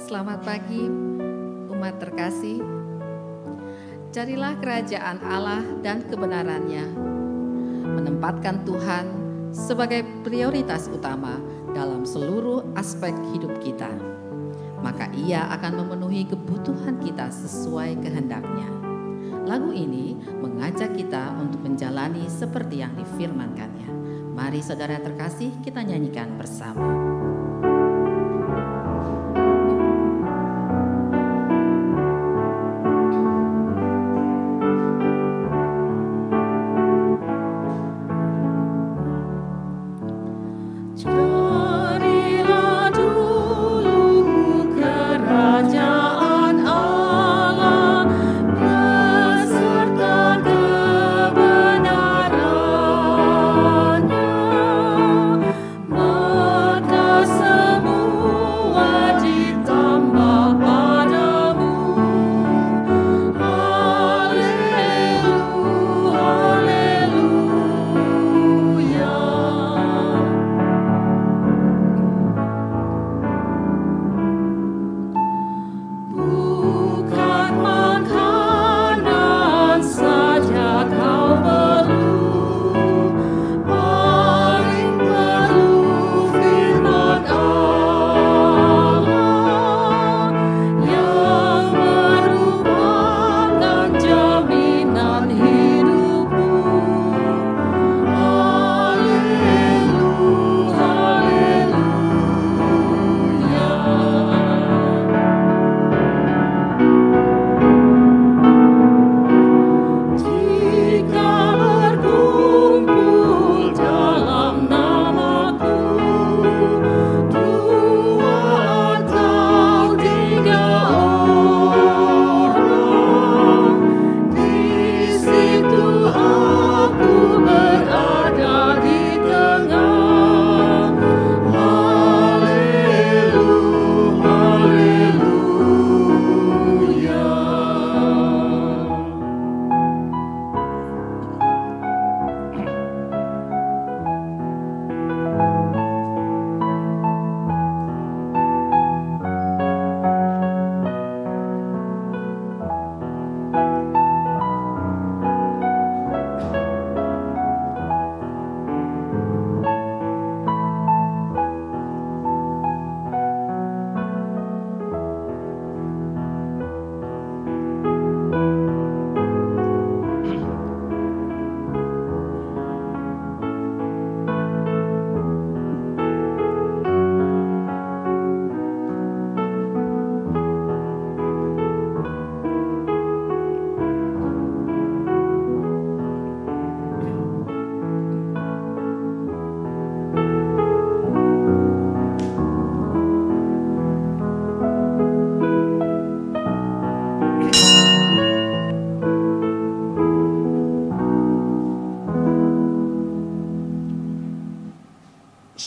Selamat pagi, umat terkasih. Carilah kerajaan Allah dan kebenarannya, menempatkan Tuhan sebagai prioritas utama dalam seluruh aspek hidup kita. Maka Ia akan memenuhi kebutuhan kita sesuai kehendaknya. Lagu ini mengajak kita untuk menjalani seperti yang difirmankannya. Mari saudara terkasih, kita nyanyikan bersama.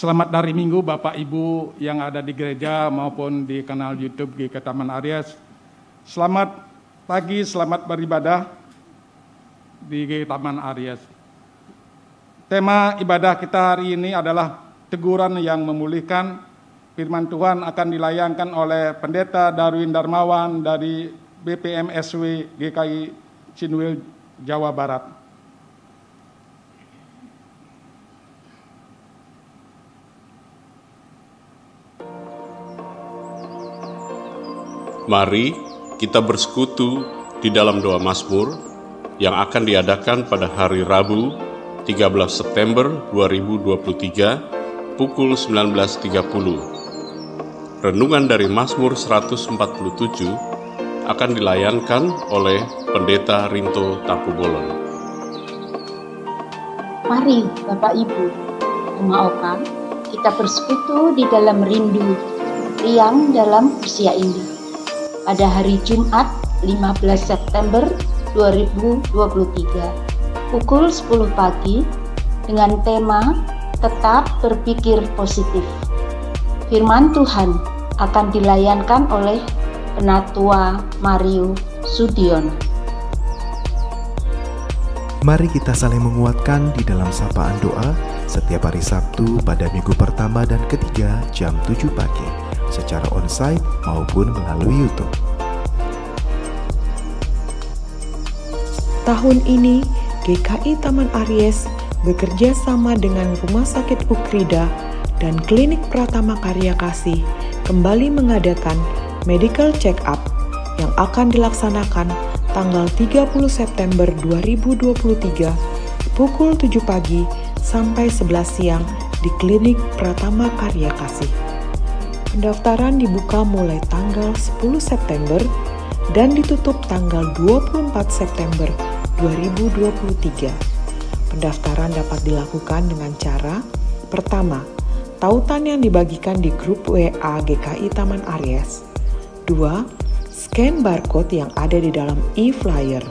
Selamat hari Minggu Bapak Ibu yang ada di gereja maupun di kanal YouTube GK Taman Aries. Selamat pagi, selamat beribadah di GK Taman Aries. Tema ibadah kita hari ini adalah teguran yang memulihkan. Firman Tuhan akan dilayangkan oleh Pendeta Darwin Darmawan dari BPMSW GKI Cinwil, Jawa Barat. Mari kita bersekutu di dalam doa Mazmur yang akan diadakan pada hari Rabu 13 September 2023 pukul 19.30. Renungan dari Mazmur 147 akan dilayankan oleh Pendeta Rinto Tapubolon. Mari Bapak Ibu, Oka, kita bersekutu di dalam rindu riang dalam usia ini. Pada hari Jumat 15 September 2023 pukul 10 pagi dengan tema Tetap Berpikir Positif. Firman Tuhan akan dilayankan oleh Penatua Mario Sudiono. Mari kita saling menguatkan di dalam sapaan doa setiap hari Sabtu pada minggu pertama dan ketiga jam 7 pagi. secara onsite maupun melalui YouTube. Tahun ini, GKI Taman Aries bekerja sama dengan Rumah Sakit Ukrida dan Klinik Pratama Karya Kasih kembali mengadakan medical check-up yang akan dilaksanakan tanggal 30 September 2023 pukul 7 pagi sampai 11 siang di Klinik Pratama Karya Kasih. Pendaftaran dibuka mulai tanggal 10 September dan ditutup tanggal 24 September 2023. Pendaftaran dapat dilakukan dengan cara: pertama, tautan yang dibagikan di grup WA GKI Taman Aries. 2. Scan barcode yang ada di dalam e-flyer.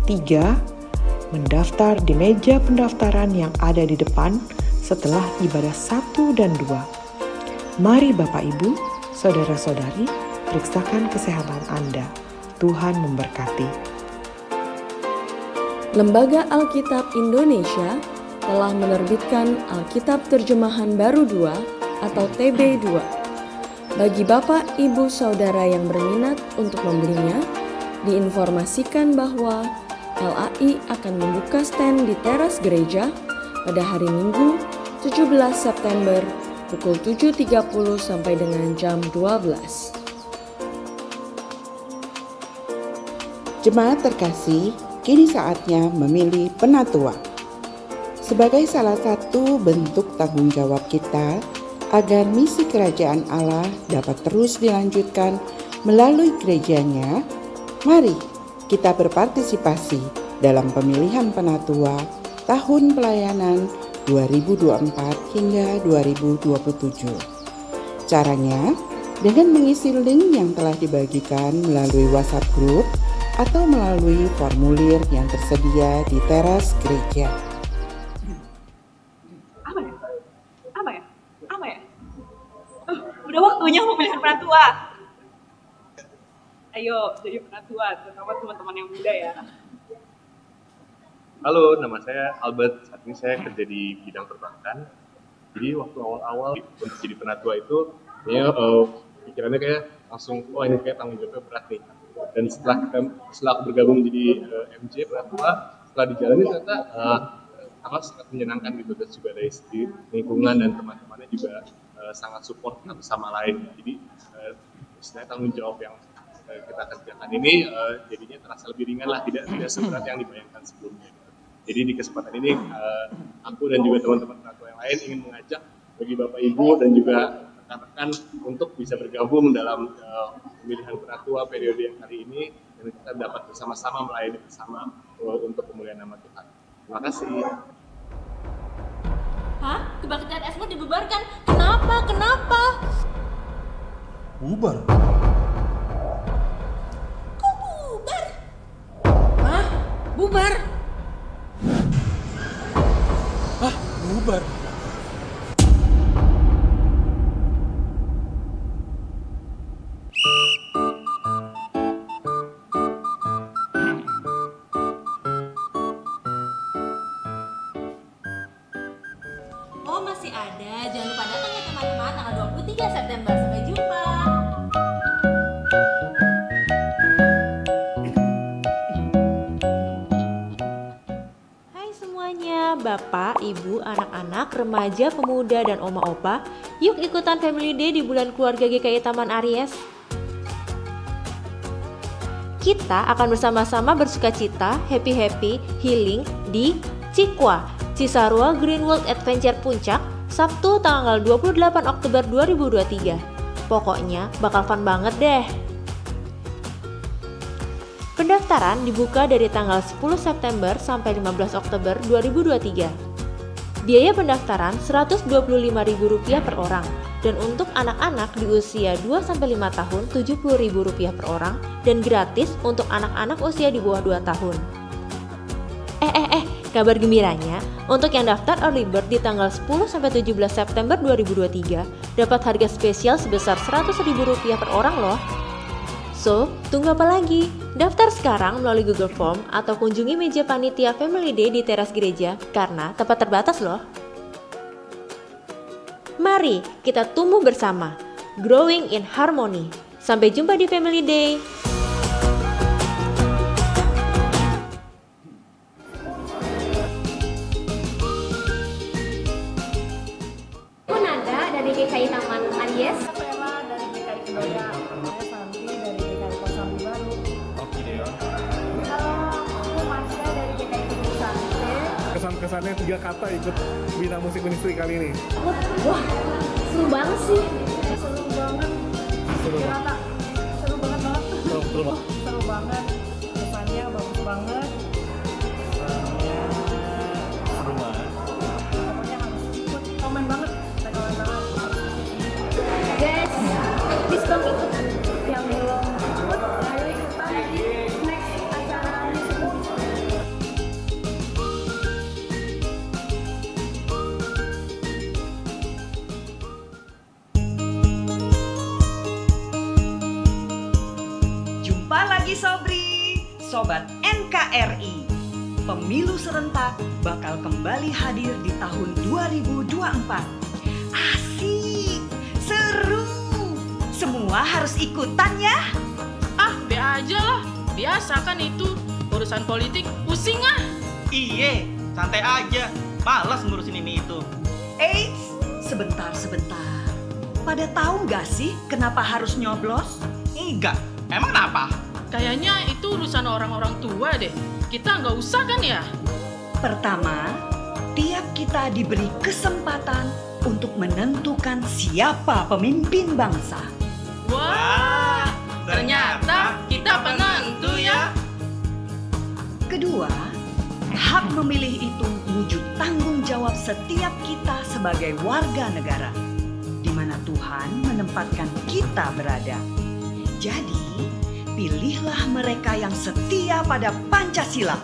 3. Mendaftar di meja pendaftaran yang ada di depan setelah ibadah 1 dan 2. Mari Bapak Ibu, Saudara-saudari, periksakan kesehatan Anda. Tuhan memberkati. Lembaga Alkitab Indonesia telah menerbitkan Alkitab Terjemahan Baru 2 atau TB2. Bagi Bapak, Ibu, Saudara yang berminat untuk membelinya, diinformasikan bahwa LAI akan membuka stand di teras gereja pada hari Minggu 17 September pukul 7.30 sampai dengan jam 12. Jemaat terkasih, kini saatnya memilih penatua. Sebagai salah satu bentuk tanggung jawab kita agar misi kerajaan Allah dapat terus dilanjutkan melalui gerejanya, mari kita berpartisipasi dalam pemilihan penatua tahun pelayanan 2024 hingga 2027. Caranya dengan mengisi link yang telah dibagikan melalui WhatsApp Group atau melalui formulir yang tersedia di teras gereja. Apa ya? Udah waktunya pemilihan penatua. Ayo jadi penatua, terutama teman-teman yang muda ya. Halo, nama saya Albert. Saat ini saya kerja di bidang perbankan. Jadi waktu awal-awal untuk jadi penatua itu, pikirannya kayak langsung, ini kayak tanggung jawabnya berat nih. Dan setelah aku bergabung jadi MJ penatua, setelah dijalani ternyata sangat menyenangkan gitu, dan juga dari segi lingkungan dan teman-temannya juga sangat support satu sama lain. Jadi istilahnya tanggung jawab yang kita kerjakan ini jadinya terasa lebih ringan lah, tidak seberat yang dibayangkan sebelumnya. Jadi di kesempatan ini aku dan juga teman-teman penatua yang lain ingin mengajak bagi Bapak Ibu dan juga rekan-rekan untuk bisa bergabung dalam pemilihan penatua periode yang kali ini, dan kita dapat bersama-sama melayani bersama untuk kemuliaan nama Tuhan. Terima kasih. Hah? Kebaktian Esmo dibubarkan? Kenapa? Bubar? Kok bubar? Hah? Bubar? Hah? Bubar? Oh, masih ada. Jangan lupa datang ya teman-teman, tanggal 23 September. Sampai jumpa. Hai semuanya, Bapak, Ibu, anak-anak, remaja, pemuda, dan oma opa, yuk ikutan Family Day di bulan keluarga GKI Taman Aries. Kita akan bersama-sama bersukacita, happy, healing di Cikwa, Cisarua Green World Adventure Puncak, Sabtu tanggal 28 Oktober 2023. Pokoknya bakal fun banget deh. Pendaftaran dibuka dari tanggal 10 September sampai 15 Oktober 2023. Biaya pendaftaran Rp125.000 per orang, dan untuk anak-anak di usia 2-5 tahun Rp70.000 per orang, dan gratis untuk anak-anak usia di bawah 2 tahun. Kabar gembiranya, untuk yang daftar early bird di tanggal 10-17 September 2023 dapat harga spesial sebesar Rp100.000 per orang loh. So, tunggu apa lagi? Daftar sekarang melalui Google Form atau kunjungi meja panitia Family Day di teras gereja karena tempat terbatas loh. Mari kita tumbuh bersama. Growing in Harmony. Sampai jumpa di Family Day. Aku Nanda dari GKI Taman Aries. Pela dari GKI Kedoya. Saya Santi dari GKI Kosambi Baru. Oke deh. Halo, aku Masya dari GKI Kedoya. Kesan-kesannya 3 kata ikut Bina Musik Ministry kali ini. Wah, seru banget sih. Seru banget. Seru. Seru banget banget. Seru. Seru banget. Kesannya bagus banget. Seru banget. Pokoknya harus ikut. Komen banget. Komen banget. Guys, please dong ikut. Yang belum ikut, ayo ikutan. Next acara music. Jumpa lagi Sobri, Sobat NKRI. Pemilu serentak bakal kembali hadir di tahun 2024. Asik, seru. Semua harus ikutan ya. Ah, be aja lah. Biasa kan itu, urusan politik pusing ah. Iye, santai aja. Malas ngurusin ini itu. Eits, sebentar. Pada tahu gak sih kenapa harus nyoblos? Enggak, emang kenapa? Kayaknya itu urusan orang-orang tua deh. Kita nggak usah kan ya? Pertama, tiap kita diberi kesempatan untuk menentukan siapa pemimpin bangsa. Wah, ternyata kita penentu ya. Kedua, hak memilih itu wujud tanggung jawab setiap kita sebagai warga negara, di mana Tuhan menempatkan kita berada. Jadi, pilihlah mereka yang setia pada Pancasila,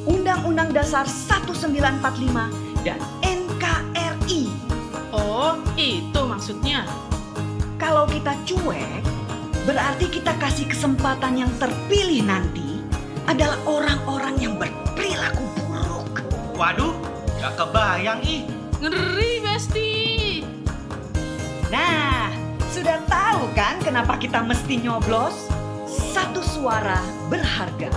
Undang-Undang Dasar 1945, dan NKRI. Oh, itu maksudnya. Kalau kita cuek, berarti kita kasih kesempatan yang terpilih nanti adalah orang-orang yang berperilaku buruk. Waduh, gak kebayang ih. Ngeri, Besti. Nah, sudah tahu kan kenapa kita mesti nyoblos? Satu suara berharga.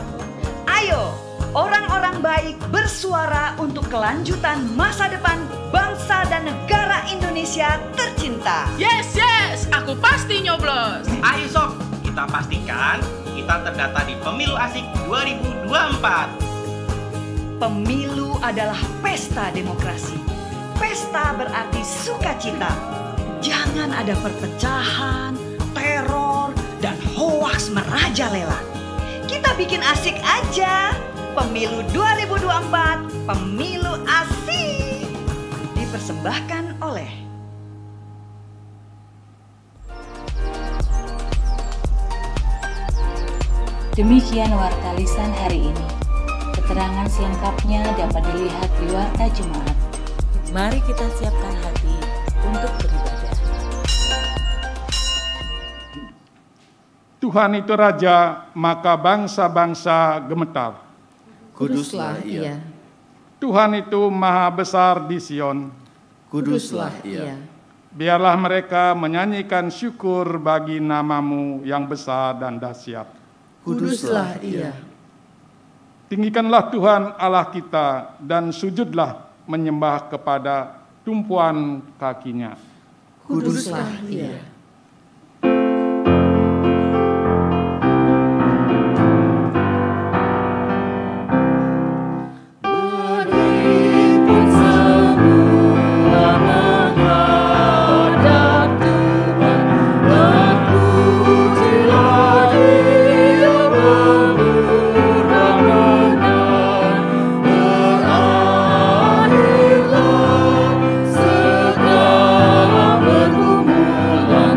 Ayo, orang-orang baik bersuara untuk kelanjutan masa depan bangsa dan negara Indonesia tercinta. Yes, aku pasti nyoblos. Ayo sob, kita pastikan kita terdata di Pemilu Asik 2024. Pemilu adalah pesta demokrasi. Pesta berarti sukacita. Jangan ada perpecahan, teror, dan hoaks merajalela. Kita bikin asik aja. Pemilu 2024, Pemilu Asik. Dipersembahkan oleh Demikian Warta Lisan hari ini. Keterangan selengkapnya dapat dilihat di Warta Jemaat. Mari kita siapkan hati untuk beribadah. Tuhan itu Raja, maka bangsa-bangsa gemetar. Kuduslah Ia. Tuhan itu Maha Besar di Sion. Kuduslah Ia. Biarlah mereka menyanyikan syukur bagi nama-Mu yang besar dan dahsyat. Kuduslah Ia. Tinggikanlah Tuhan Allah kita dan sujudlah menyembah kepada tumpuan kaki-Nya. Kuduslah Ia. Segala bergumul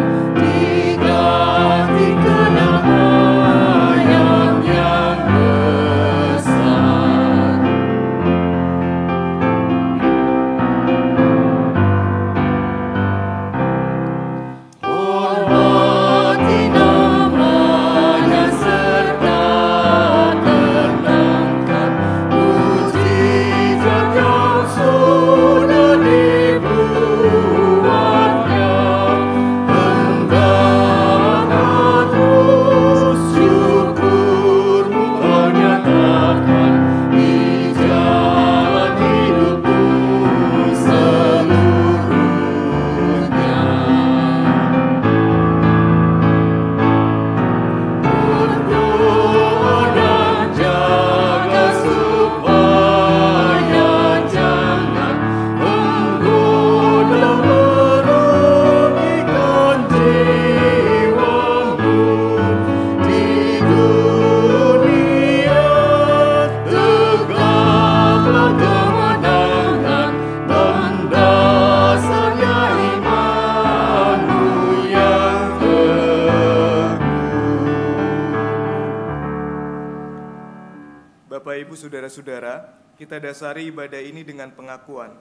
Ibu saudara-saudara, kita dasari ibadah ini dengan pengakuan.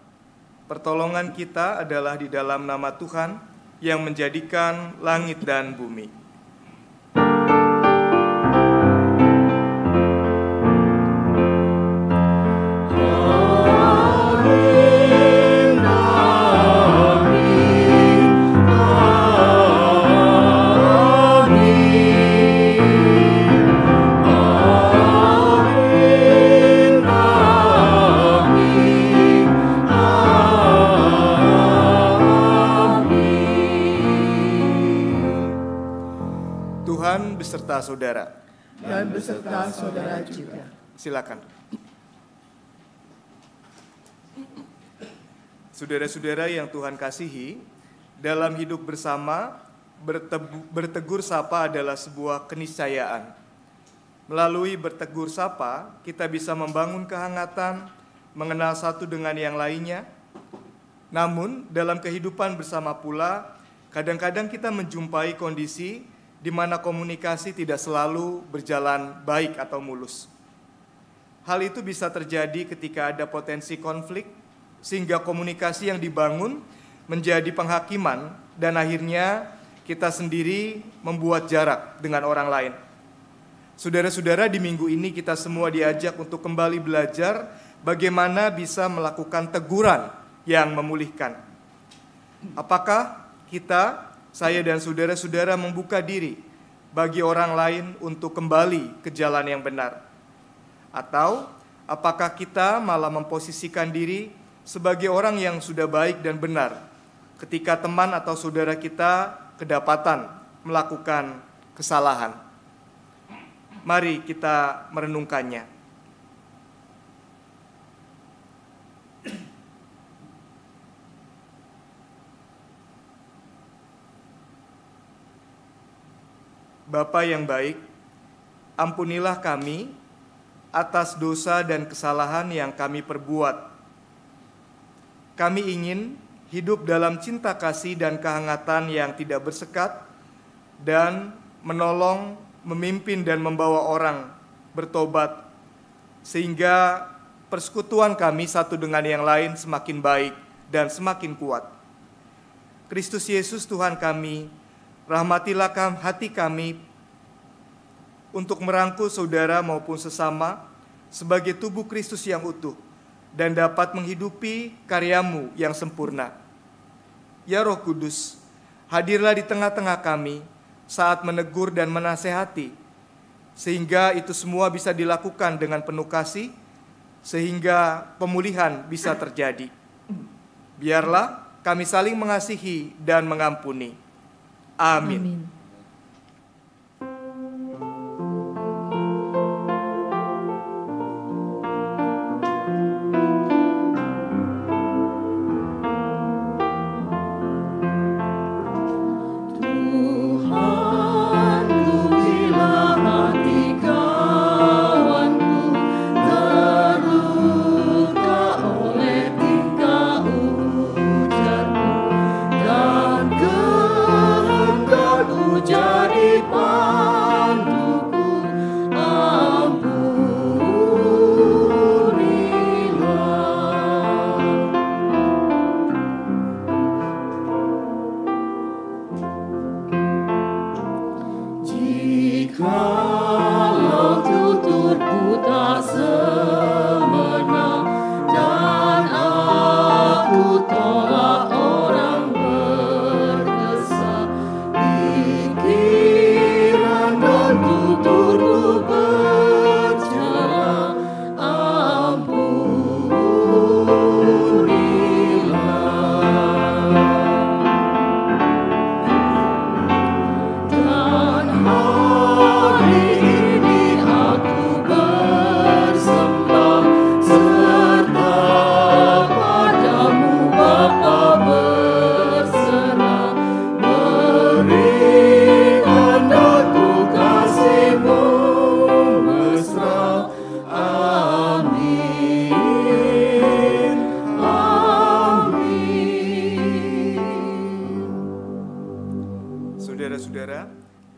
Pertolongan kita adalah di dalam nama Tuhan yang menjadikan langit dan bumi. Beserta saudara dan beserta saudara juga. Silakan. Saudara-saudara yang Tuhan kasihi, dalam hidup bersama, bertegur sapa adalah sebuah keniscayaan. Melalui bertegur sapa, kita bisa membangun kehangatan, mengenal satu dengan yang lainnya. Namun, dalam kehidupan bersama pula, kadang-kadang kita menjumpai kondisi di mana komunikasi tidak selalu berjalan baik atau mulus. Hal itu bisa terjadi ketika ada potensi konflik, sehingga komunikasi yang dibangun menjadi penghakiman, dan akhirnya kita sendiri membuat jarak dengan orang lain. Saudara-saudara, di minggu ini kita semua diajak untuk kembali belajar bagaimana bisa melakukan teguran yang memulihkan. Apakah kita, saya dan saudara-saudara membuka diri bagi orang lain untuk kembali ke jalan yang benar? Atau apakah kita malah memposisikan diri sebagai orang yang sudah baik dan benar ketika teman atau saudara kita kedapatan melakukan kesalahan? Mari kita merenungkannya. Bapa yang baik, ampunilah kami atas dosa dan kesalahan yang kami perbuat. Kami ingin hidup dalam cinta kasih dan kehangatan yang tidak bersekat, dan menolong, memimpin dan membawa orang bertobat, sehingga persekutuan kami satu dengan yang lain semakin baik dan semakin kuat. Kristus Yesus Tuhan kami, rahmatilah hati kami untuk merangkul saudara maupun sesama sebagai tubuh Kristus yang utuh dan dapat menghidupi karya-Mu yang sempurna. Ya Roh Kudus, hadirlah di tengah-tengah kami saat menegur dan menasehati, sehingga itu semua bisa dilakukan dengan penuh kasih, sehingga pemulihan bisa terjadi. Biarlah kami saling mengasihi dan mengampuni. Amin.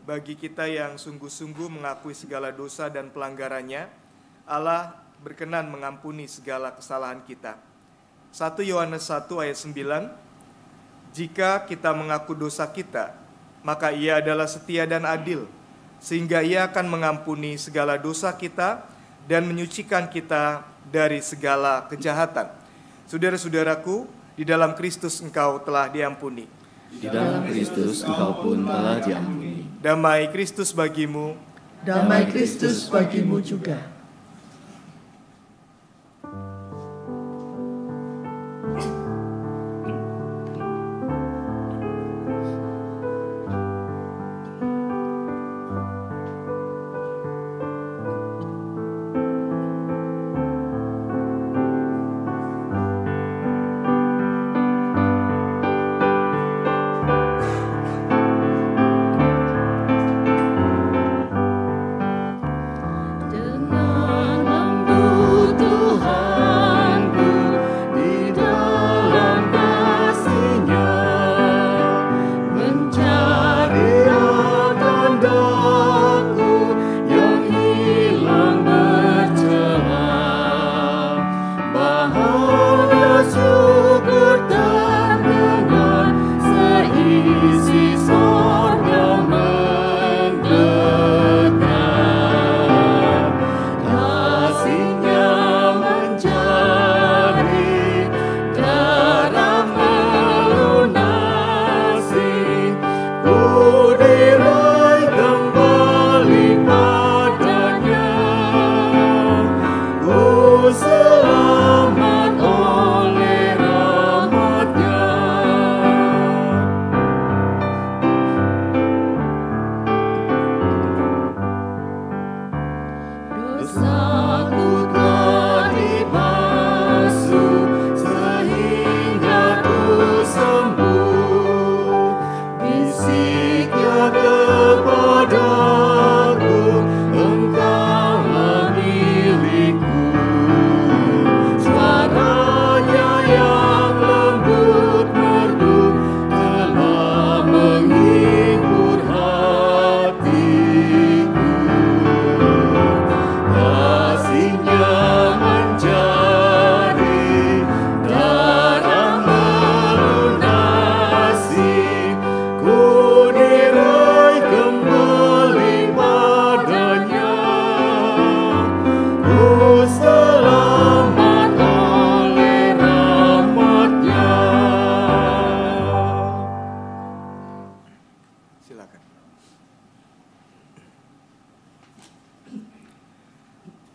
Bagi kita yang sungguh-sungguh mengakui segala dosa dan pelanggarannya, Allah berkenan mengampuni segala kesalahan kita. 1 Yohanes 1 ayat 9, jika kita mengaku dosa kita, maka Ia adalah setia dan adil, sehingga Ia akan mengampuni segala dosa kita dan menyucikan kita dari segala kejahatan. Saudara-saudaraku, di dalam Kristus engkau telah diampuni. Di dalam Kristus engkau pun telah diampuni. Damai Kristus bagimu. Damai Kristus bagimu juga.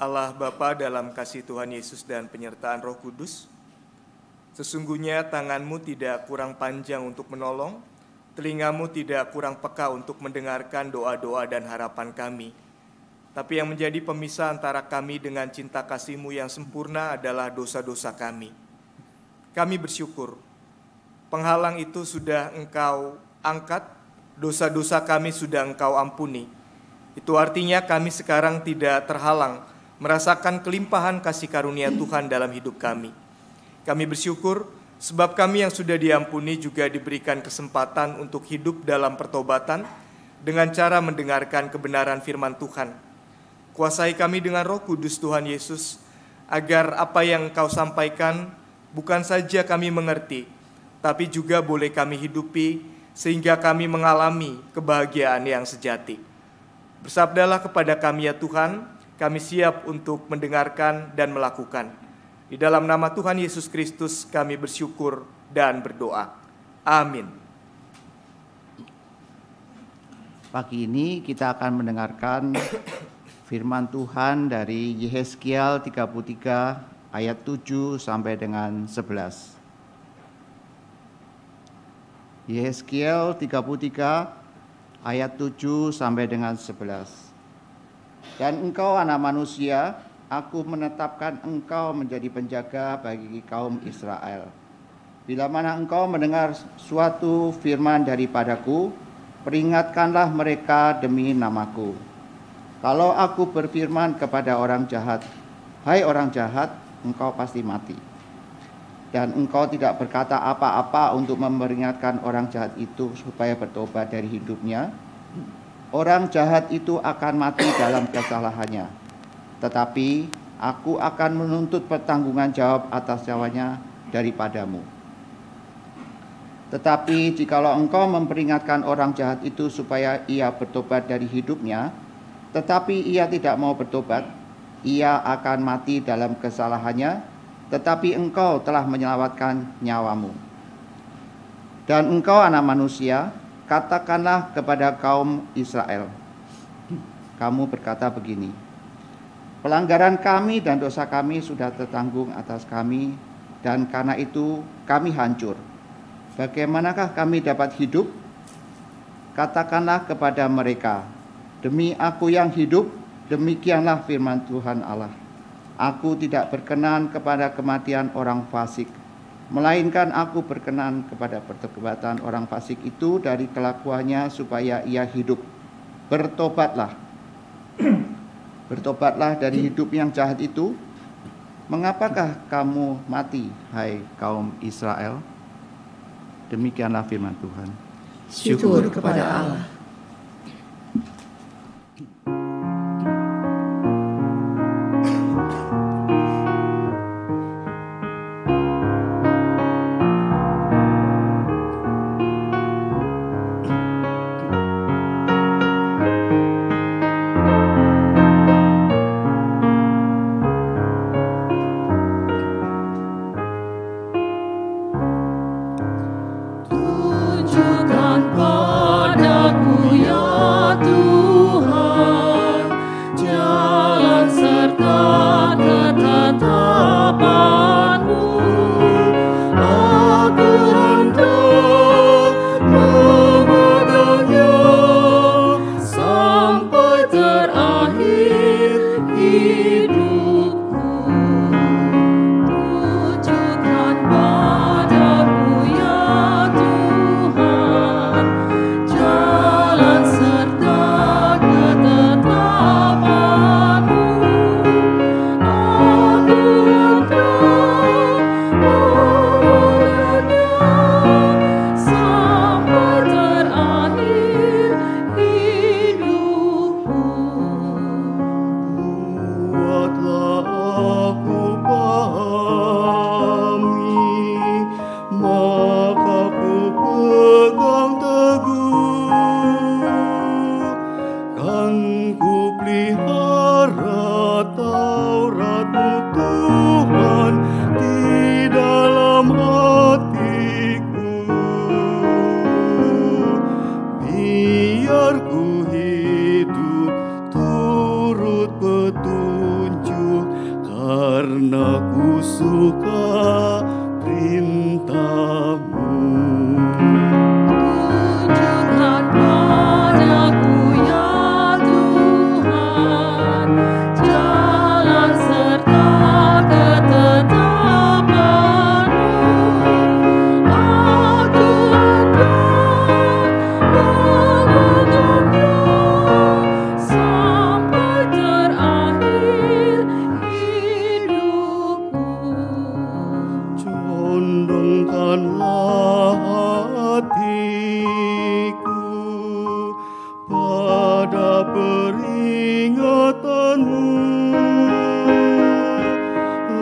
Allah Bapa dalam kasih Tuhan Yesus dan penyertaan Roh Kudus, sesungguhnya tanganmu tidak kurang panjang untuk menolong, telingamu tidak kurang peka untuk mendengarkan doa-doa dan harapan kami. Tapi yang menjadi pemisah antara kami dengan cinta kasih-Mu yang sempurna adalah dosa-dosa kami. Kami bersyukur, penghalang itu sudah Engkau angkat, dosa-dosa kami sudah Engkau ampuni. Itu artinya kami sekarang tidak terhalang merasakan kelimpahan kasih karunia Tuhan dalam hidup kami. Kami bersyukur sebab kami yang sudah diampuni juga diberikan kesempatan untuk hidup dalam pertobatan dengan cara mendengarkan kebenaran firman Tuhan. Kuasai kami dengan Roh Kudus Tuhan Yesus, agar apa yang Engkau sampaikan bukan saja kami mengerti, tapi juga boleh kami hidupi sehingga kami mengalami kebahagiaan yang sejati. Bersabdalah kepada kami ya Tuhan, kami siap untuk mendengarkan dan melakukan. Di dalam nama Tuhan Yesus Kristus kami bersyukur dan berdoa. Amin. Pagi ini kita akan mendengarkan firman Tuhan dari Yehezkiel 33 ayat 7 sampai dengan 11. Yehezkiel 33 ayat 7 sampai dengan 11. Dan engkau anak manusia, aku menetapkan engkau menjadi penjaga bagi kaum Israel. Bila mana engkau mendengar suatu firman daripadaku, peringatkanlah mereka demi namaku. Kalau aku berfirman kepada orang jahat, hai orang jahat, engkau pasti mati. Dan engkau tidak berkata apa-apa untuk memperingatkan orang jahat itu supaya bertobat dari hidupnya, orang jahat itu akan mati dalam kesalahannya. Tetapi aku akan menuntut pertanggungan jawab atas nyawanya daripadamu. Tetapi jikalau engkau memperingatkan orang jahat itu supaya ia bertobat dari hidupnya, tetapi ia tidak mau bertobat, ia akan mati dalam kesalahannya, tetapi engkau telah menyelamatkan nyawamu. Dan engkau anak manusia, katakanlah kepada kaum Israel, kamu berkata begini, pelanggaran kami dan dosa kami sudah tertanggung atas kami, dan karena itu kami hancur. Bagaimanakah kami dapat hidup? Katakanlah kepada mereka, demi aku yang hidup, demikianlah firman Tuhan Allah. Aku tidak berkenan kepada kematian orang fasik, melainkan aku berkenan kepada pertobatan orang fasik itu dari kelakuannya supaya ia hidup. Bertobatlah. Bertobatlah dari hidup yang jahat itu. Mengapakah kamu mati, hai kaum Israel? Demikianlah firman Tuhan. Syukur kepada Allah. Tunjukkan padaku ya Tuhan jalan serta ketetapan-Mu. Aku hendak memegangnya sampai terakhir hidupku. Tunjukkan padaku ya Tuhan jalan serta ketetapan-Mu. Aku hendak memegangnya sampai terakhir hidupku. Buatlah aku pahami, maka ku pegang teguh. Kan ku pelihara Taurat-Mu Tuhan di dalam hatiku. Biar ku hidup turut petunjuk, karena ku suka perintah-Mu. Tunjukkan padaku ya Tuhan jalan serta ketetapan-Mu. Aku hendak memegangnya sampai terakhir hidupku. Condongkanlah hatiku pada peringatan-Mu,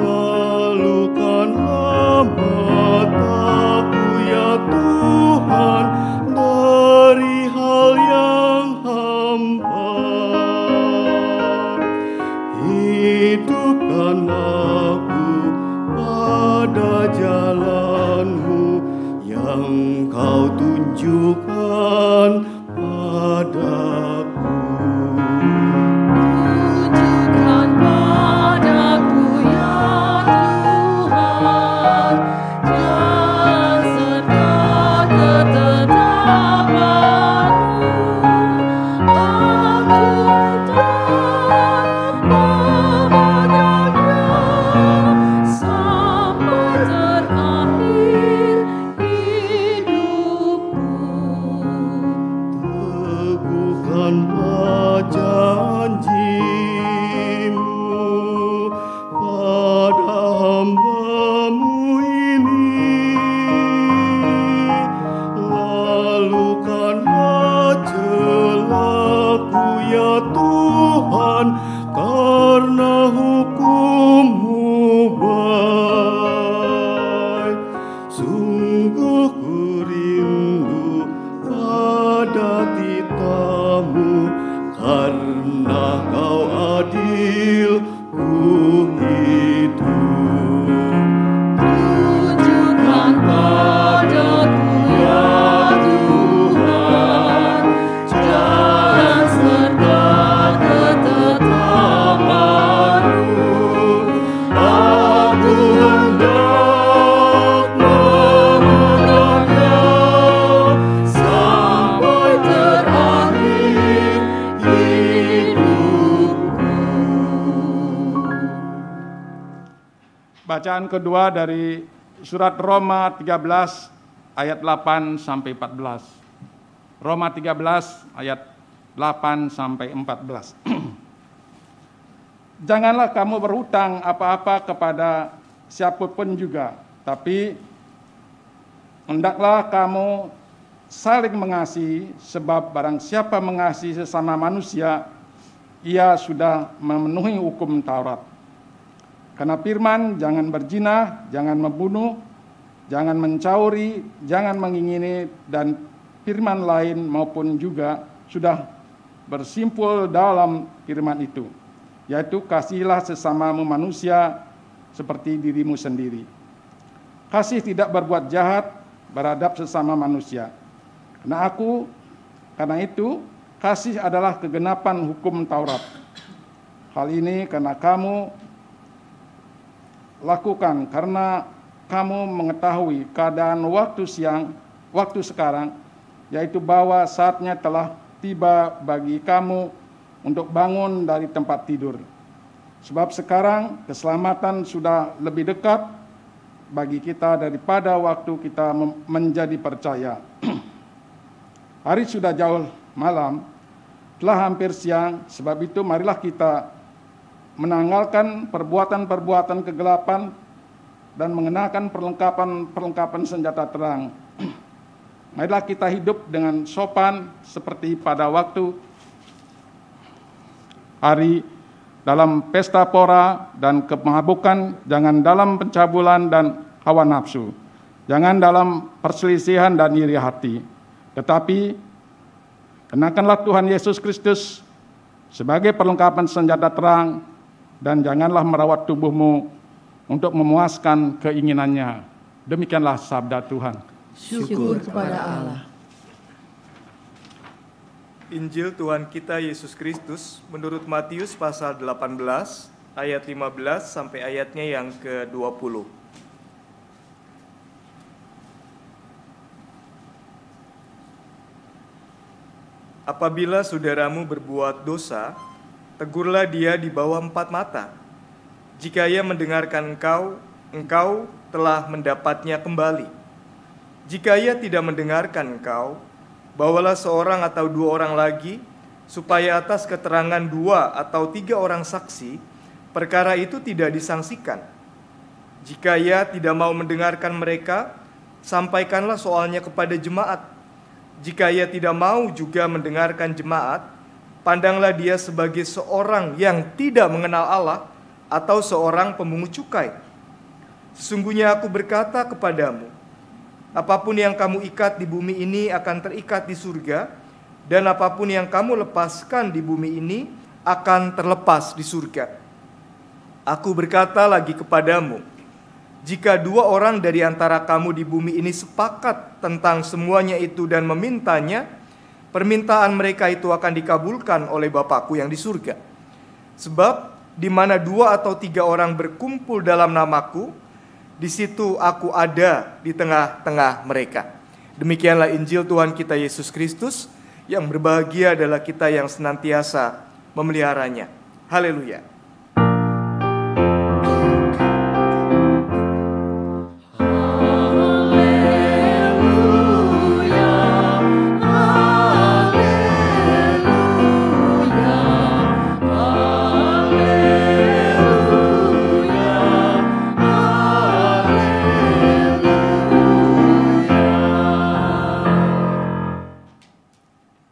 lalukanlah mataku ya Tuhan dari hal yang hamba. Hidupkan aku pada jalan-Mu yang Kau tunjukkan padaku. Tunjukkan padaku ya Tuhan jalan serta ketetapan-Mu. Aku hendak memegangnya sampai terakhir hidupku. Bacaan kedua dari surat Roma 13 ayat 8 sampai 14. Roma 13 ayat 8 sampai 14. Janganlah kamu berhutang apa-apa kepada siapapun juga, tapi hendaklah kamu saling mengasihi, sebab barang siapa mengasihi sesama manusia, ia sudah memenuhi hukum Taurat. Karena firman, jangan berzina, jangan membunuh, jangan mencuri, jangan mengingini, dan firman lain maupun juga sudah bersimpul dalam firman itu, yaitu kasihilah sesamamu manusia seperti dirimu sendiri. Kasih tidak berbuat jahat, beradab sesama manusia. Karena itu, kasih adalah kegenapan hukum Taurat. Hal ini karena kamu lakukan karena kamu mengetahui keadaan waktu sekarang, yaitu bahwa saatnya telah tiba bagi kamu untuk bangun dari tempat tidur. Sebab sekarang keselamatan sudah lebih dekat bagi kita daripada waktu kita menjadi percaya. Hari sudah jauh malam, telah hampir siang, sebab itu marilah kita menanggalkan perbuatan-perbuatan kegelapan dan mengenakan perlengkapan senjata terang. Marilah kita hidup dengan sopan seperti pada waktu hari dalam pesta pora dan kemabukan, jangan dalam pencabulan dan hawa nafsu, jangan dalam perselisihan dan iri hati, tetapi kenakanlah Tuhan Yesus Kristus sebagai perlengkapan senjata terang, dan janganlah merawat tubuhmu untuk memuaskan keinginannya. Demikianlah sabda Tuhan. Syukur kepada Allah. Injil Tuhan kita Yesus Kristus menurut Matius pasal 18 ayat 15 sampai ayatnya yang ke-20. Apabila saudaramu berbuat dosa, tegurlah dia di bawah 4 mata. Jika ia mendengarkan engkau telah mendapatnya kembali. Jika ia tidak mendengarkan engkau, bawalah seorang atau 2 orang lagi, supaya atas keterangan 2 atau 3 orang saksi, perkara itu tidak disangsikan. Jika ia tidak mau mendengarkan mereka, sampaikanlah soalnya kepada jemaat. Jika ia tidak mau juga mendengarkan jemaat, pandanglah dia sebagai seorang yang tidak mengenal Allah atau seorang pemungut cukai. Sesungguhnya aku berkata kepadamu, apapun yang kamu ikat di bumi ini akan terikat di surga, dan apapun yang kamu lepaskan di bumi ini akan terlepas di surga. Aku berkata lagi kepadamu, jika 2 orang dari antara kamu di bumi ini sepakat tentang semuanya itu dan memintanya, permintaan mereka itu akan dikabulkan oleh Bapakku yang di surga. Sebab di mana 2 atau 3 orang berkumpul dalam namaku, di situ aku ada di tengah-tengah mereka. Demikianlah Injil Tuhan kita Yesus Kristus, yang berbahagia adalah kita yang senantiasa memeliharanya. Haleluya.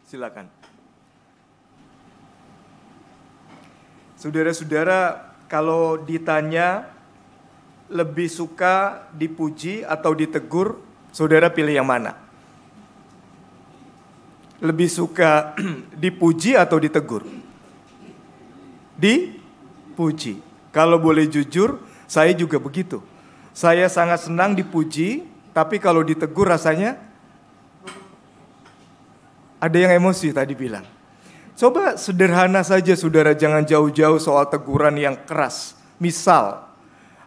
Silakan. Saudara-saudara, kalau ditanya lebih suka dipuji atau ditegur, saudara pilih yang mana? Lebih suka dipuji atau ditegur? Dipuji. Kalau boleh jujur, saya juga begitu. Saya sangat senang dipuji, tapi kalau ditegur rasanya ada yang emosi tadi bilang. Coba sederhana saja saudara, jangan jauh-jauh soal teguran yang keras. Misal,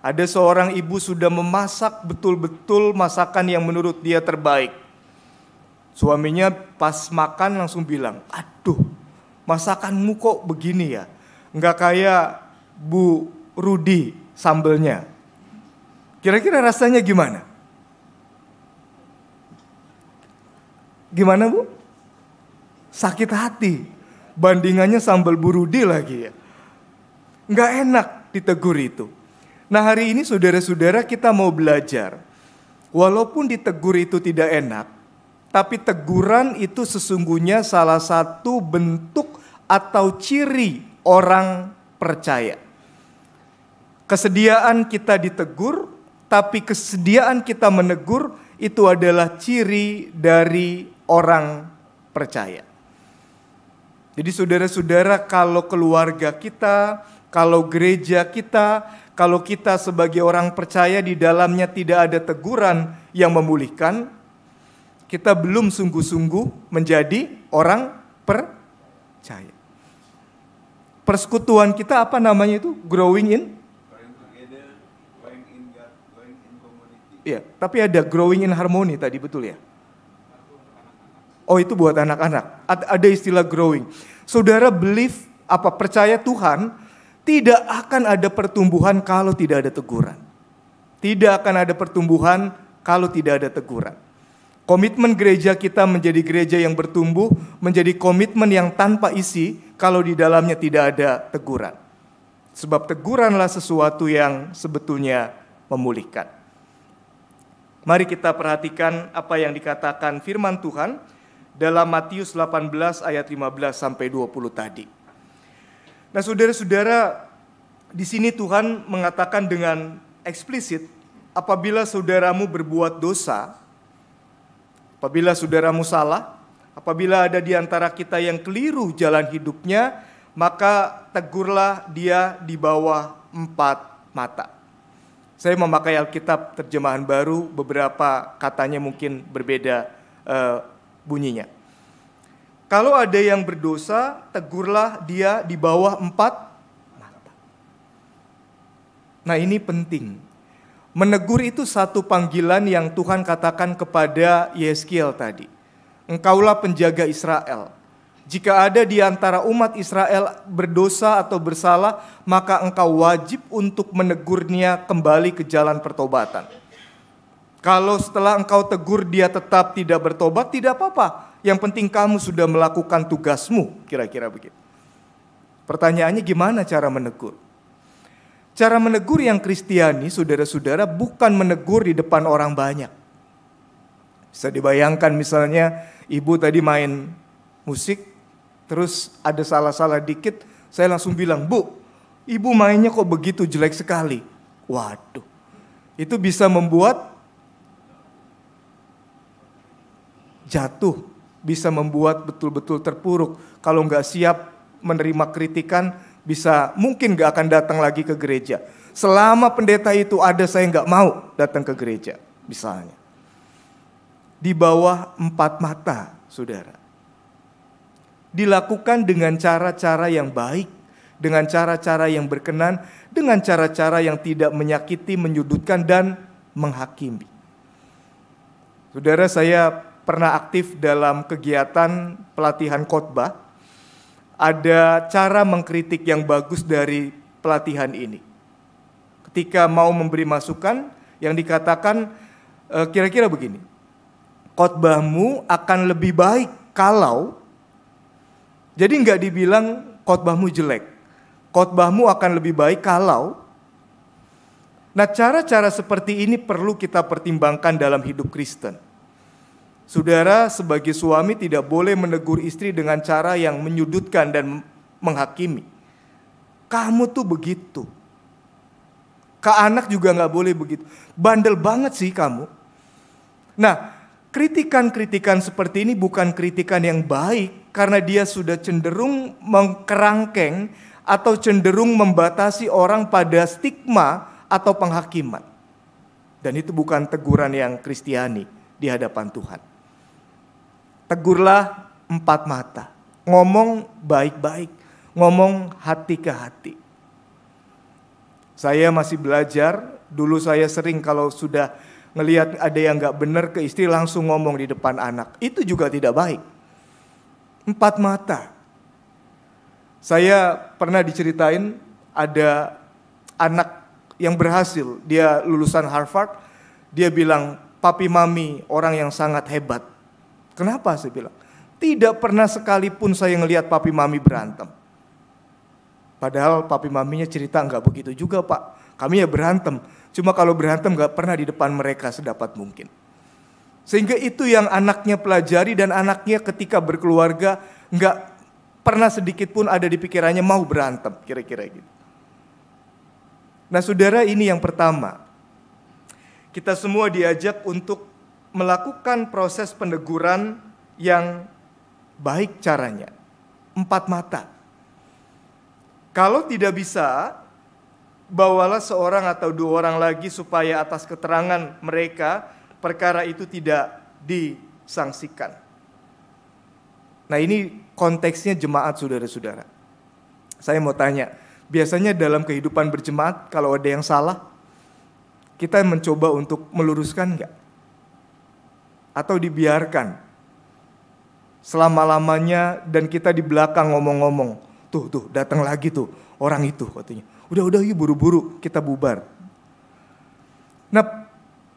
ada seorang ibu sudah memasak betul-betul masakan yang menurut dia terbaik. Suaminya pas makan langsung bilang, aduh masakanmu kok begini ya. Nggak kayak Bu Rudi sambelnya. Kira-kira rasanya gimana? Gimana Bu? Sakit hati. Bandingannya sambal burudi lagi ya. Nggak enak ditegur itu. Nah hari ini saudara-saudara kita mau belajar. Walaupun ditegur itu tidak enak, tapi teguran itu sesungguhnya salah satu bentuk atau ciri orang percaya. Kesediaan kita ditegur, tapi kesediaan kita menegur itu adalah ciri dari orang percaya. Jadi saudara-saudara, kalau keluarga kita, kalau gereja kita, kalau kita sebagai orang percaya di dalamnya tidak ada teguran yang memulihkan, kita belum sungguh-sungguh menjadi orang percaya. Persekutuan kita apa namanya itu? Growing in? Iya, tapi ada growing in harmony tadi, betul ya? Oh itu buat anak-anak. Ada istilah growing. Saudara believe, percaya Tuhan, tidak akan ada pertumbuhan kalau tidak ada teguran. Tidak akan ada pertumbuhan kalau tidak ada teguran. Komitmen gereja kita menjadi gereja yang bertumbuh, menjadi komitmen yang tanpa isi kalau di dalamnya tidak ada teguran. Sebab teguranlah sesuatu yang sebetulnya memulihkan. Mari kita perhatikan apa yang dikatakan firman Tuhan dalam Matius 18 ayat 15 sampai 20 tadi. Nah, saudara-saudara, di sini Tuhan mengatakan dengan eksplisit, apabila saudaramu berbuat dosa, apabila saudaramu salah, apabila ada di antara kita yang keliru jalan hidupnya, maka tegurlah dia di bawah 4 mata. Saya memakai Alkitab terjemahan baru, beberapa katanya mungkin berbeda bunyinya. Kalau ada yang berdosa, tegurlah dia di bawah 4 mata. Nah ini penting. Menegur itu satu panggilan yang Tuhan katakan kepada Yeskiel tadi. Engkaulah penjaga Israel. Jika ada di antara umat Israel berdosa atau bersalah, maka engkau wajib untuk menegurnya kembali ke jalan pertobatan. Kalau setelah engkau tegur dia tetap tidak bertobat, tidak apa-apa. Yang penting kamu sudah melakukan tugasmu, kira-kira begitu. Pertanyaannya gimana cara menegur? Cara menegur yang Kristiani, saudara-saudara, bukan menegur di depan orang banyak. Bisa dibayangkan misalnya ibu tadi main musik, terus ada salah-salah dikit, saya langsung bilang, Bu, ibu mainnya kok begitu jelek sekali. Waduh, itu bisa membuat jatuh, bisa membuat betul-betul terpuruk. Kalau nggak siap menerima kritikan, mungkin nggak akan datang lagi ke gereja. Selama pendeta itu ada, saya nggak mau datang ke gereja, misalnya. Di bawah 4 mata, saudara. Dilakukan dengan cara-cara yang baik, dengan cara-cara yang berkenan, dengan cara-cara yang tidak menyakiti, menyudutkan, dan menghakimi. Saudara, saya pernah aktif dalam kegiatan pelatihan khotbah. Ada cara mengkritik yang bagus dari pelatihan ini. Ketika mau memberi masukan, yang dikatakan kira-kira begini, khotbahmu akan lebih baik kalau, jadi nggak dibilang khotbahmu jelek, khotbahmu akan lebih baik kalau. Nah, cara-cara seperti ini perlu kita pertimbangkan dalam hidup Kristen. Saudara sebagai suami tidak boleh menegur istri dengan cara yang menyudutkan dan menghakimi. Kamu tuh begitu. Ke anak juga nggak boleh begitu. Bandel banget sih kamu. Nah, kritikan-kritikan seperti ini bukan kritikan yang baik, karena dia sudah cenderung mengkerangkeng atau cenderung membatasi orang pada stigma atau penghakiman. Dan itu bukan teguran yang Kristiani di hadapan Tuhan. Tegurlah 4 mata. Ngomong baik-baik. Ngomong hati ke hati. Saya masih belajar. Dulu saya sering kalau sudah ngelihat ada yang gak benar ke istri langsung ngomong di depan anak. Itu juga tidak baik. 4 mata. Saya pernah diceritain ada anak yang berhasil, dia lulusan Harvard, dia bilang, papi mami orang yang sangat hebat. Kenapa saya bilang? Tidak pernah sekalipun saya ngelihat papi mami berantem. Padahal papi maminya cerita enggak begitu juga Pak. Kami ya berantem. Cuma kalau berantem enggak pernah di depan mereka sedapat mungkin. Sehingga itu yang anaknya pelajari dan anaknya ketika berkeluarga enggak pernah sedikit pun ada di pikirannya mau berantem. Kira-kira gitu. Nah saudara, ini yang pertama. Kita semua diajak untuk melakukan proses peneguran yang baik caranya. 4 mata. Kalau tidak bisa, bawalah seorang atau 2 orang lagi supaya atas keterangan mereka perkara itu tidak disangsikan. Nah ini konteksnya jemaat saudara-saudara. Saya mau tanya, biasanya dalam kehidupan berjemaat kalau ada yang salah, kita mencoba untuk meluruskan enggak? Atau dibiarkan selama-lamanya dan kita di belakang ngomong-ngomong, tuh datang lagi tuh orang itu katanya. Udah yuk buru-buru kita bubar. Nah,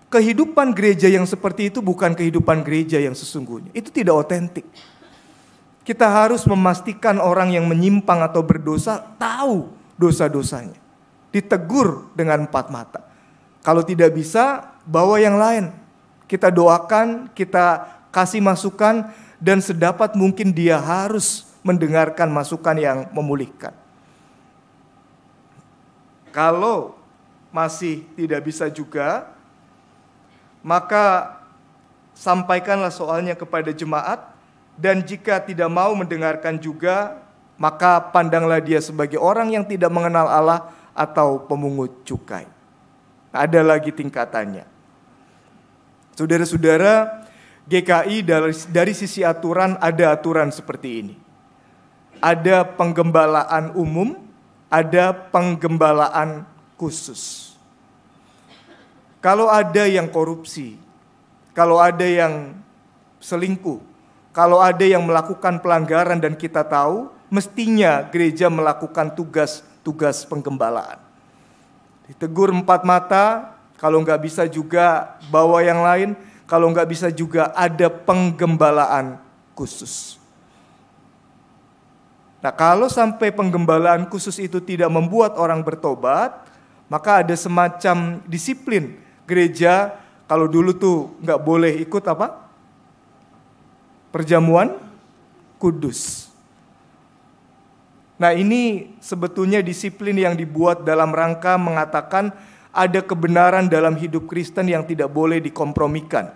kehidupan gereja yang seperti itu bukan kehidupan gereja yang sesungguhnya. Itu tidak otentik. Kita harus memastikan orang yang menyimpang atau berdosa tahu dosa-dosanya. Ditegur dengan 4 mata. Kalau tidak bisa, bawa yang lain. Kita doakan, kita kasih masukan, dan sedapat mungkin dia harus mendengarkan masukan yang memulihkan. Kalau masih tidak bisa juga, maka sampaikanlah soalnya kepada jemaat, dan jika tidak mau mendengarkan juga, maka pandanglah dia sebagai orang yang tidak mengenal Allah atau pemungut cukai. Ada lagi tingkatannya. Saudara-saudara, GKI dari sisi aturan ada aturan seperti ini. Ada penggembalaan umum, ada penggembalaan khusus. Kalau ada yang korupsi, kalau ada yang selingkuh, kalau ada yang melakukan pelanggaran dan kita tahu, mestinya gereja melakukan tugas penggembalaan. Ditegur 4 mata, kalau nggak bisa juga bawa yang lain, kalau nggak bisa juga ada penggembalaan khusus. Nah, kalau sampai penggembalaan khusus itu tidak membuat orang bertobat, maka ada semacam disiplin gereja. Kalau dulu tuh nggak boleh ikut apa? Perjamuan kudus. Nah, ini sebetulnya disiplin yang dibuat dalam rangka mengatakan ada kebenaran dalam hidup Kristen yang tidak boleh dikompromikan.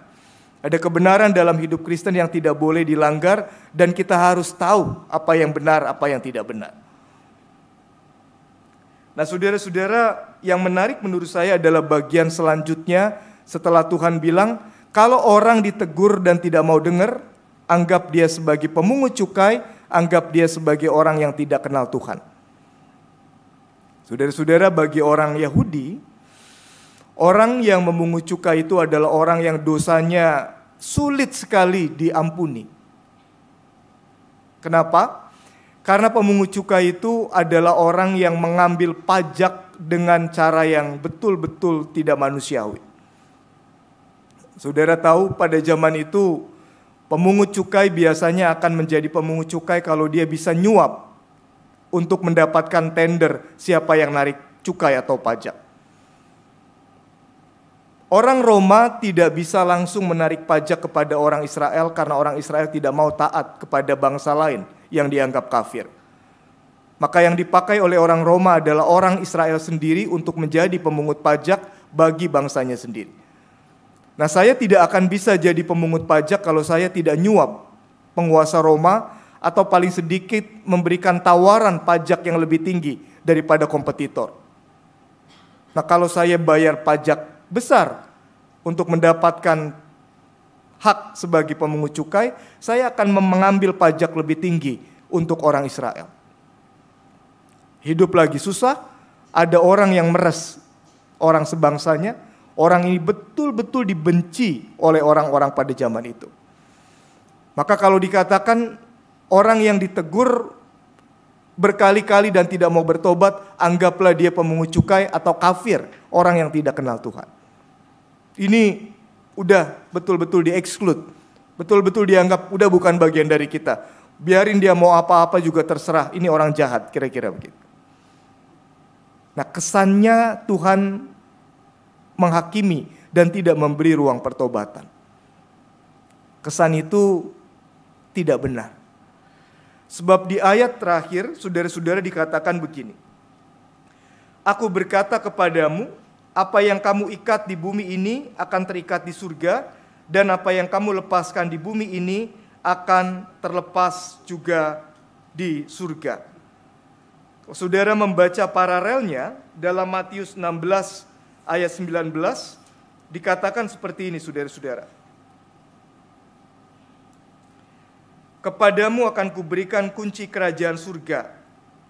Ada kebenaran dalam hidup Kristen yang tidak boleh dilanggar, dan kita harus tahu apa yang benar, apa yang tidak benar. Nah, saudara-saudara, yang menarik menurut saya adalah bagian selanjutnya setelah Tuhan bilang, kalau orang ditegur dan tidak mau dengar, anggap dia sebagai pemungut cukai, anggap dia sebagai orang yang tidak kenal Tuhan. Saudara-saudara, bagi orang Yahudi, orang yang memungut cukai itu adalah orang yang dosanya sulit sekali diampuni. Kenapa? Karena pemungut cukai itu adalah orang yang mengambil pajak dengan cara yang betul-betul tidak manusiawi. Saudara tahu pada zaman itu pemungut cukai biasanya akan menjadi pemungut cukai kalau dia bisa nyuap untuk mendapatkan tender siapa yang narik cukai atau pajak. Orang Roma tidak bisa langsung menarik pajak kepada orang Israel karena orang Israel tidak mau taat kepada bangsa lain yang dianggap kafir. Maka yang dipakai oleh orang Roma adalah orang Israel sendiri untuk menjadi pemungut pajak bagi bangsanya sendiri. Nah, saya tidak akan bisa jadi pemungut pajak kalau saya tidak nyuap penguasa Roma atau paling sedikit memberikan tawaran pajak yang lebih tinggi daripada kompetitor. Nah, kalau saya bayar pajak besar untuk mendapatkan hak sebagai pemungut cukai, saya akan mengambil pajak lebih tinggi untuk orang Israel. Hidup lagi susah, ada orang yang meres orang sebangsanya, orang ini betul-betul dibenci oleh orang-orang pada zaman itu. Maka kalau dikatakan orang yang ditegur berkali-kali dan tidak mau bertobat, anggaplah dia pemungut cukai atau kafir, orang yang tidak kenal Tuhan. Ini udah betul-betul di-exclude, betul-betul dianggap udah bukan bagian dari kita. Biarin dia mau apa-apa juga terserah, ini orang jahat, kira-kira begitu. Nah, kesannya Tuhan menghakimi dan tidak memberi ruang pertobatan. Kesan itu tidak benar. Sebab di ayat terakhir, saudara-saudara, dikatakan begini. Aku berkata kepadamu, apa yang kamu ikat di bumi ini akan terikat di surga, dan apa yang kamu lepaskan di bumi ini akan terlepas juga di surga. Saudara membaca paralelnya dalam Matius 16 ayat 19, dikatakan seperti ini, saudara-saudara. Kepadamu akan kuberikan kunci kerajaan surga.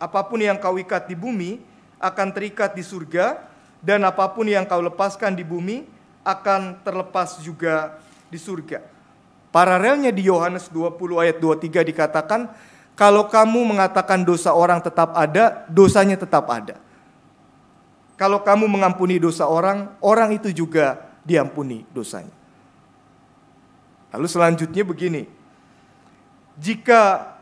Apapun yang kau ikat di bumi akan terikat di surga, dan apapun yang kau lepaskan di bumi akan terlepas juga di surga. Paralelnya di Yohanes 20 ayat 23 dikatakan, kalau kamu mengatakan dosa orang tetap ada, dosanya tetap ada. Kalau kamu mengampuni dosa orang, orang itu juga diampuni dosanya. Lalu selanjutnya begini, jika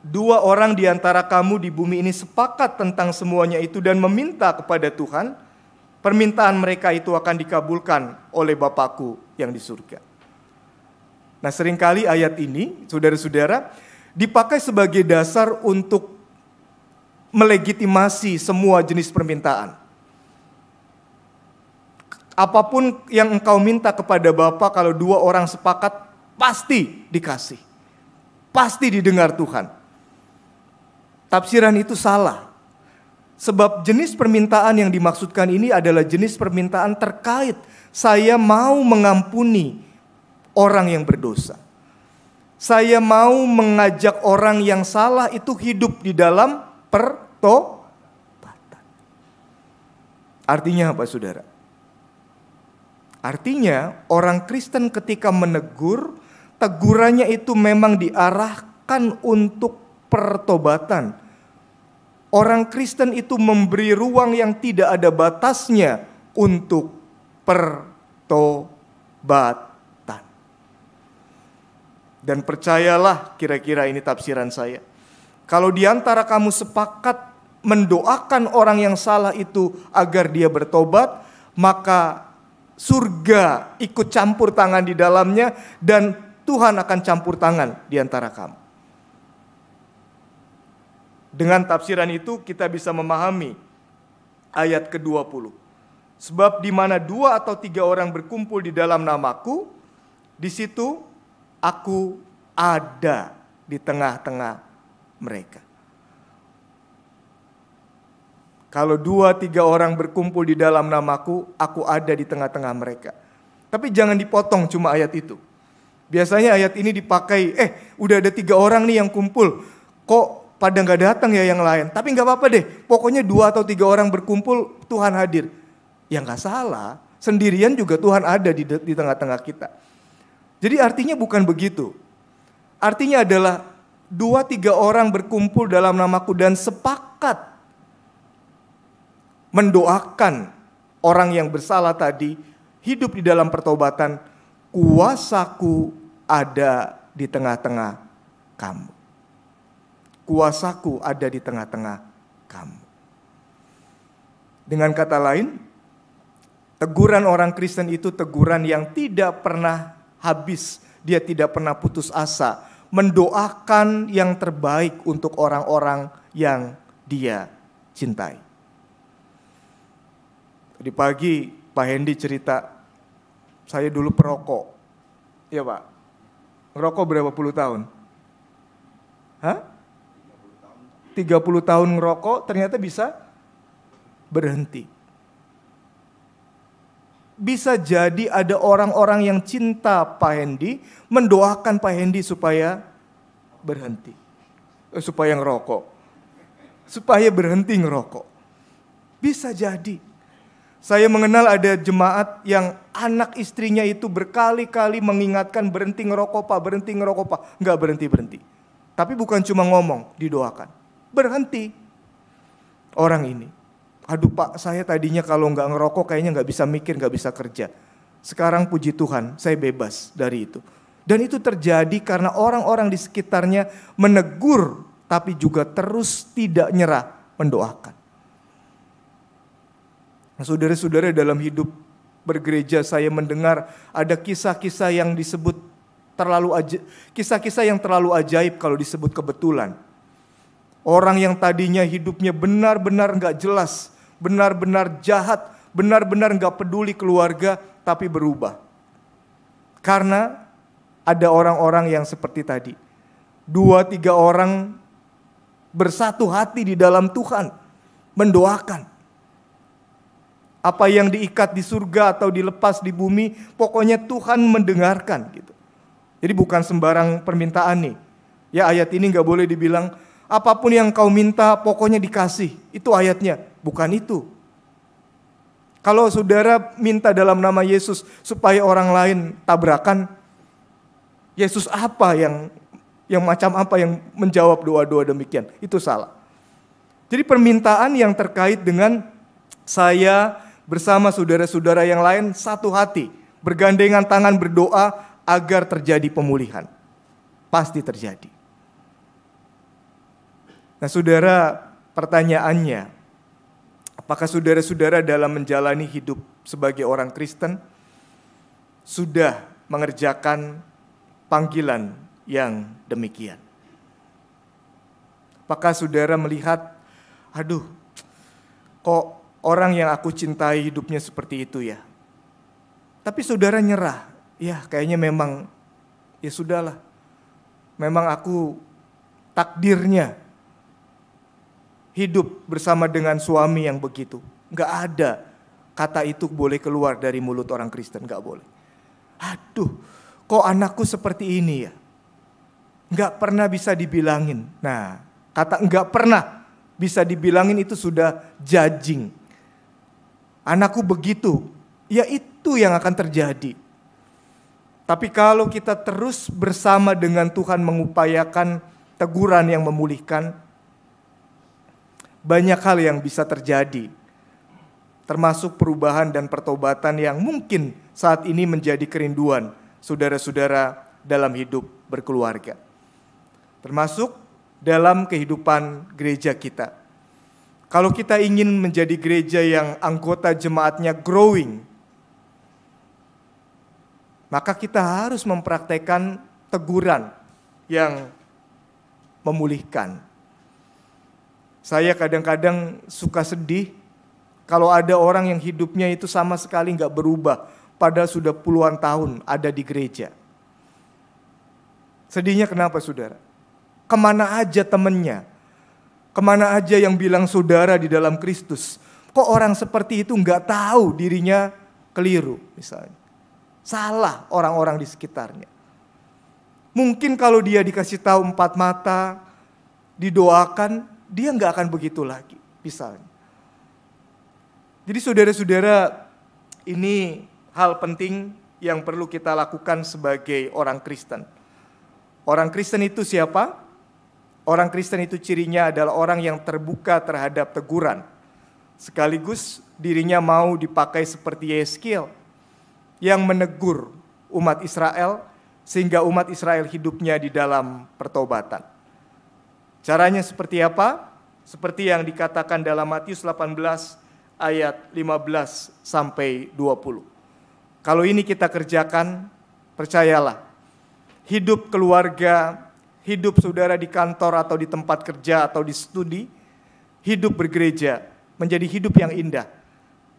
dua orang di antara kamu di bumi ini sepakat tentang semuanya itu dan meminta kepada Tuhan, permintaan mereka itu akan dikabulkan oleh Bapakku yang di surga. Nah, seringkali ayat ini, saudara-saudara, dipakai sebagai dasar untuk melegitimasi semua jenis permintaan. Apapun yang engkau minta kepada Bapa, kalau dua orang sepakat, pasti dikasih. Pasti didengar Tuhan. Tafsiran itu salah. Sebab jenis permintaan yang dimaksudkan ini adalah jenis permintaan terkait saya mau mengampuni orang yang berdosa. Saya mau mengajak orang yang salah itu hidup di dalam pertobatan. Artinya apa, saudara? Artinya orang Kristen ketika menegur, tegurannya itu memang diarahkan untuk pertobatan. Orang Kristen itu memberi ruang yang tidak ada batasnya untuk pertobatan. Dan percayalah, kira-kira ini tafsiran saya, kalau di antara kamu sepakat mendoakan orang yang salah itu agar dia bertobat, maka surga ikut campur tangan di dalamnya dan Tuhan akan campur tangan di antara kamu. Dengan tafsiran itu kita bisa memahami ayat ke-20. Sebab di mana 2 atau 3 orang berkumpul di dalam namaku, di situ aku ada di tengah-tengah mereka. Kalau 2-3 orang berkumpul di dalam namaku, aku ada di tengah-tengah mereka. Tapi jangan dipotong cuma ayat itu. Biasanya ayat ini dipakai, udah ada 3 orang nih yang kumpul, kok pada gak datang ya yang lain. Tapi gak apa-apa deh, pokoknya 2 atau 3 orang berkumpul, Tuhan hadir. Ya gak salah, sendirian juga Tuhan ada di tengah-tengah kita. Jadi artinya bukan begitu. Artinya adalah 2-3 orang berkumpul dalam namaku dan sepakat mendoakan orang yang bersalah tadi hidup di dalam pertobatan, kuasaku ada di tengah-tengah kamu. Kuasaku ada di tengah-tengah kamu. Dengan kata lain, teguran orang Kristen itu teguran yang tidak pernah habis. Dia tidak pernah putus asa mendoakan yang terbaik untuk orang-orang yang dia cintai. Di pagi Pak Hendy cerita, saya dulu perokok. Iya Pak, ngerokok berapa puluh tahun? 30 tahun ngerokok ternyata bisa berhenti. Bisa jadi ada orang-orang yang cinta Pak Hendy, mendoakan Pak Hendy supaya berhenti. Supaya ngerokok. Supaya berhenti ngerokok. Bisa jadi. Saya mengenal ada jemaat yang anak istrinya itu berkali-kali mengingatkan berhenti ngerokok Pak, berhenti ngerokok Pak. Enggak berhenti-berhenti. Tapi bukan cuma ngomong, didoakan. Berhenti. Orang ini, aduh Pak, saya tadinya kalau nggak ngerokok kayaknya nggak bisa mikir, nggak bisa kerja. Sekarang puji Tuhan, saya bebas dari itu. Dan itu terjadi karena orang-orang di sekitarnya menegur, tapi juga terus tidak nyerah mendoakan. Nah, saudara-saudara, dalam hidup bergereja saya mendengar ada kisah-kisah yang disebut kisah-kisah yang terlalu ajaib kalau disebut kebetulan. Orang yang tadinya hidupnya benar-benar gak jelas, benar-benar jahat, benar-benar gak peduli keluarga, tapi berubah. Karena ada orang-orang yang seperti tadi. 2-3 orang bersatu hati di dalam Tuhan, mendoakan. Apa yang diikat di surga atau dilepas di bumi, pokoknya Tuhan mendengarkan gitu. Jadi bukan sembarang permintaan nih. Ya, ayat ini gak boleh dibilang apapun yang kau minta pokoknya dikasih. Itu ayatnya, bukan itu. Kalau saudara minta dalam nama Yesus supaya orang lain tabrakan, Yesus apa yang macam apa yang menjawab doa-doa demikian? Itu salah. Jadi permintaan yang terkait dengan saya bersama saudara-saudara yang lain satu hati, bergandengan tangan berdoa agar terjadi pemulihan. Pasti terjadi. Nah, saudara, pertanyaannya, apakah saudara-saudara dalam menjalani hidup sebagai orang Kristen sudah mengerjakan panggilan yang demikian? Apakah saudara melihat, aduh, kok orang yang aku cintai hidupnya seperti itu ya? Tapi saudara nyerah, ya kayaknya memang, ya sudahlah, memang aku takdirnya hidup bersama dengan suami yang begitu. Gak ada kata itu boleh keluar dari mulut orang Kristen, gak boleh. Aduh, kok anakku seperti ini ya? Gak pernah bisa dibilangin. Nah, kata gak pernah bisa dibilangin itu sudah judging. Anakku begitu, ya itu yang akan terjadi. Tapi kalau kita terus bersama dengan Tuhan mengupayakan teguran yang memulihkan, banyak hal yang bisa terjadi. Termasuk perubahan dan pertobatan yang mungkin saat ini menjadi kerinduan saudara-saudara dalam hidup berkeluarga. Termasuk dalam kehidupan gereja kita. Kalau kita ingin menjadi gereja yang anggota jemaatnya growing, maka kita harus mempraktekkan teguran yang memulihkan. Saya kadang-kadang suka sedih kalau ada orang yang hidupnya itu sama sekali gak berubah, padahal sudah puluhan tahun ada di gereja. Sedihnya kenapa, saudara? Kemana aja temennya? Kemana aja yang bilang saudara di dalam Kristus? Kok orang seperti itu gak tahu dirinya keliru misalnya? Salah orang-orang di sekitarnya. Mungkin kalau dia dikasih tahu 4 mata, didoakan, dia gak akan begitu lagi misalnya. Jadi saudara-saudara, ini hal penting yang perlu kita lakukan sebagai orang Kristen. Orang Kristen itu siapa? Orang Kristen itu cirinya adalah orang yang terbuka terhadap teguran. Sekaligus dirinya mau dipakai seperti Yeskiel yang menegur umat Israel sehingga umat Israel hidupnya di dalam pertobatan. Caranya seperti apa? Seperti yang dikatakan dalam Matius 18 ayat 15 sampai 20. Kalau ini kita kerjakan, percayalah, hidup keluarga, hidup saudara di kantor atau di tempat kerja atau di studi, hidup bergereja menjadi hidup yang indah.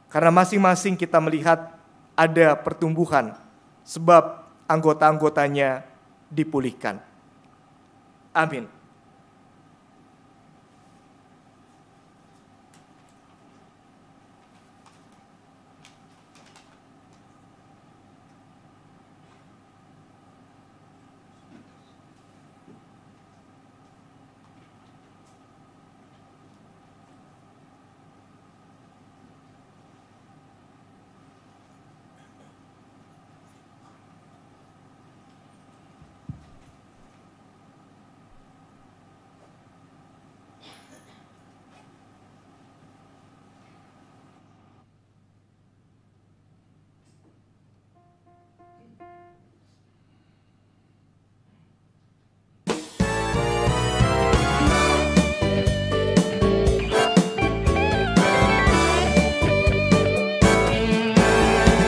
Karena masing-masing kita melihat ada pertumbuhan sebab anggota-anggotanya dipulihkan. Amin.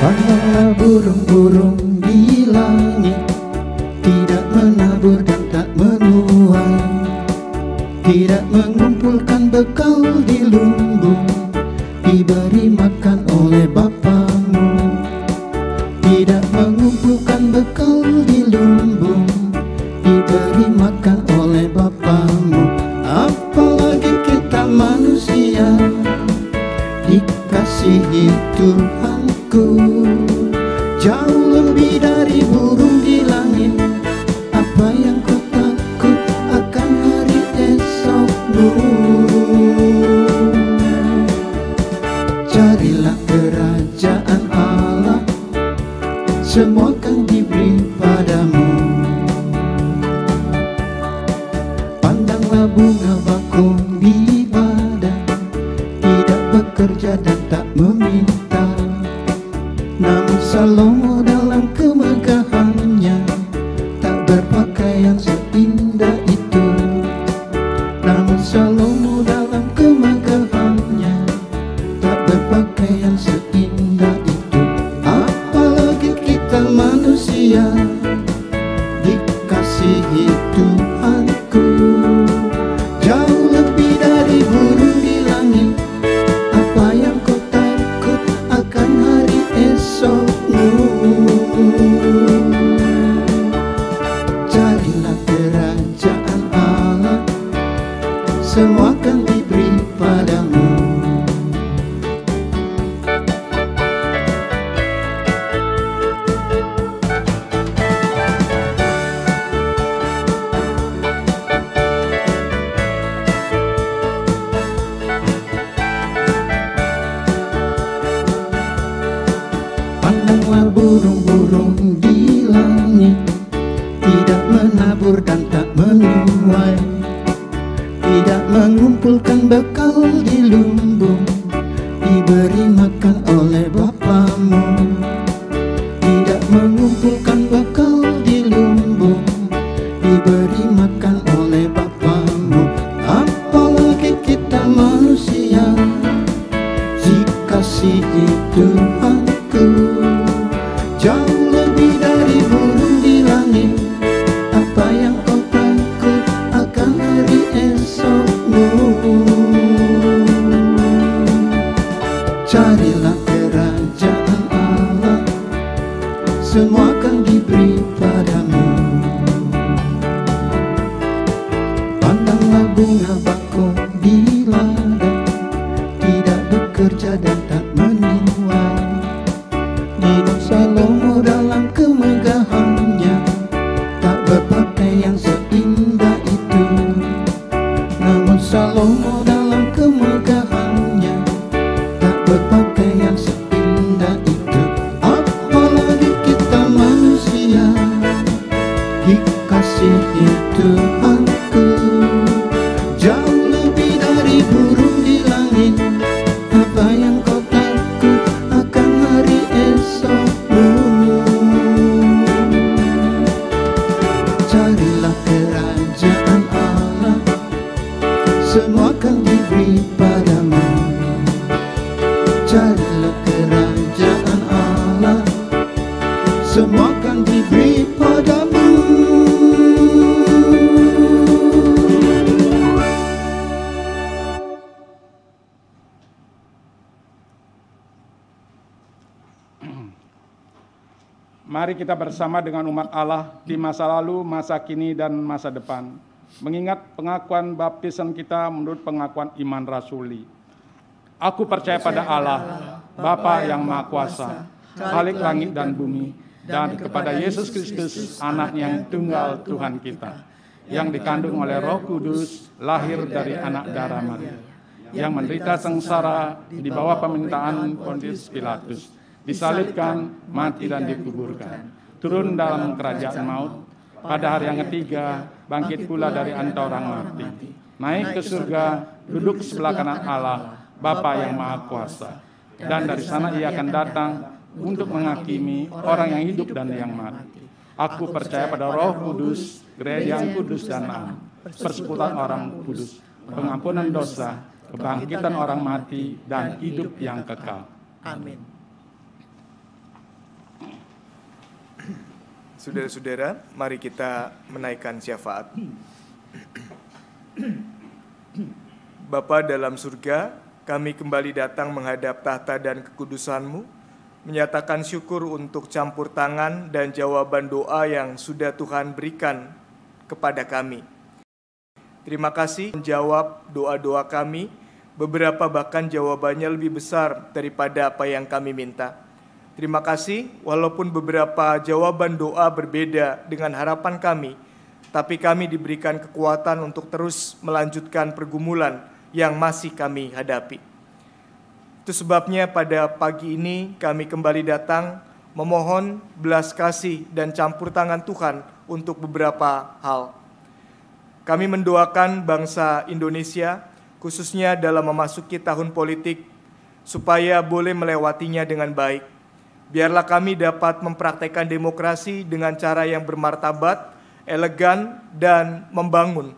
Pandanglah burung-burung di langit, tidak menabur dan tak menuai, tidak mengumpulkan bekal di lumbung, diberi makan oleh Bapamu. Tidak mengumpulkan bekal di lumbung, diberi makan oleh Bapamu. Apalagi kita manusia, dikasihi Tuhanku, jauh lebih dari burung di langit. Apa yang kau takut akan hari esokmu? Carilah kerajaan Allah, semua akan diberi padamu. Pandanglah bunga bakung di badan, tidak bekerja dan tak meminta, namun Salomo dalam kemegahannya tak berpakaian seindah itu. Namun Salomo dalam kemegahannya tak berpakaian seindah itu. Apalagi kita manusia, dikasihi Tuhanku, jauh lebih dari burung di langit. Apa yang kau takut akan hari esokmu? Carilah kerajaan Allah, semua akan diberi padamu. Pandanglah burung-burung di langit, tidak menabur dan tak menuai, tidak mengumpulkan bekal di lumbung, diberi makan oleh Bapamu. Tidak mengumpulkan bekal di lumbung, diberi makan oleh Bapamu. Apalagi kita manusia, dikasihi Tuhanku, jauh lebih dari burung di langit. Apa yang kau takut akan hari esokmu? Carilah kerajaan Allah, semua akan diberi padamu. Pandanglah bunga bakung di ladang, tidak bekerja dan tak menuai, namun Salomo dalam kemegahannya tak berpakaian seindah itu. Namun Salomo dalam kemegahannya tak berpakaian seindah itu. Apalagi kita manusia, dikasihi Tuhanku, jauh lebih dari burung di langit. Apa yang kau takut akan hari esokmu? Carilah kerajaan Allah, semua akan diberi padamu. Carilah kerajaan Allah, semua akan diberi padamu. Mari kita bersama dengan umat Allah di masa lalu, masa kini, dan masa depan, mengingat pengakuan baptisan kita menurut pengakuan iman rasuli. Aku percaya pada Allah, Bapa yang Maha Kuasa, Khalik langit dan bumi, dan kepada Yesus Kristus, Anak-Nya yang tunggal Tuhan kita, yang dikandung oleh Roh Kudus, lahir dari anak darah Maria, yang menderita sengsara di bawah pemerintahan Pontius Pilatus, disalibkan, mati dan dikuburkan, turun dalam kerajaan maut, pada hari yang ketiga bangkit pula dari antara orang mati, naik ke surga, duduk sebelah kanan Allah, Bapa yang Maha Kuasa, dan dari sana ia akan datang untuk menghakimi orang yang hidup dan yang mati. Aku percaya pada Roh Kudus, gereja yang kudus dan am, persekutuan orang kudus, pengampunan dosa, kebangkitan orang mati, dan hidup yang kekal. Amin. Saudara-saudara, mari kita menaikkan syafaat. Bapa dalam surga, kami kembali datang menghadap tahta dan kekudusan-Mu, menyatakan syukur untuk campur tangan dan jawaban doa yang sudah Tuhan berikan kepada kami. Terima kasih menjawab doa-doa kami, beberapa bahkan jawabannya lebih besar daripada apa yang kami minta. Terima kasih, walaupun beberapa jawaban doa berbeda dengan harapan kami, tapi kami diberikan kekuatan untuk terus melanjutkan pergumulan yang masih kami hadapi. Itu sebabnya pada pagi ini kami kembali datang memohon belas kasih dan campur tangan Tuhan untuk beberapa hal. Kami mendoakan bangsa Indonesia, khususnya dalam memasuki tahun politik, supaya boleh melewatinya dengan baik. Biarlah kami dapat mempraktekkan demokrasi dengan cara yang bermartabat, elegan, dan membangun.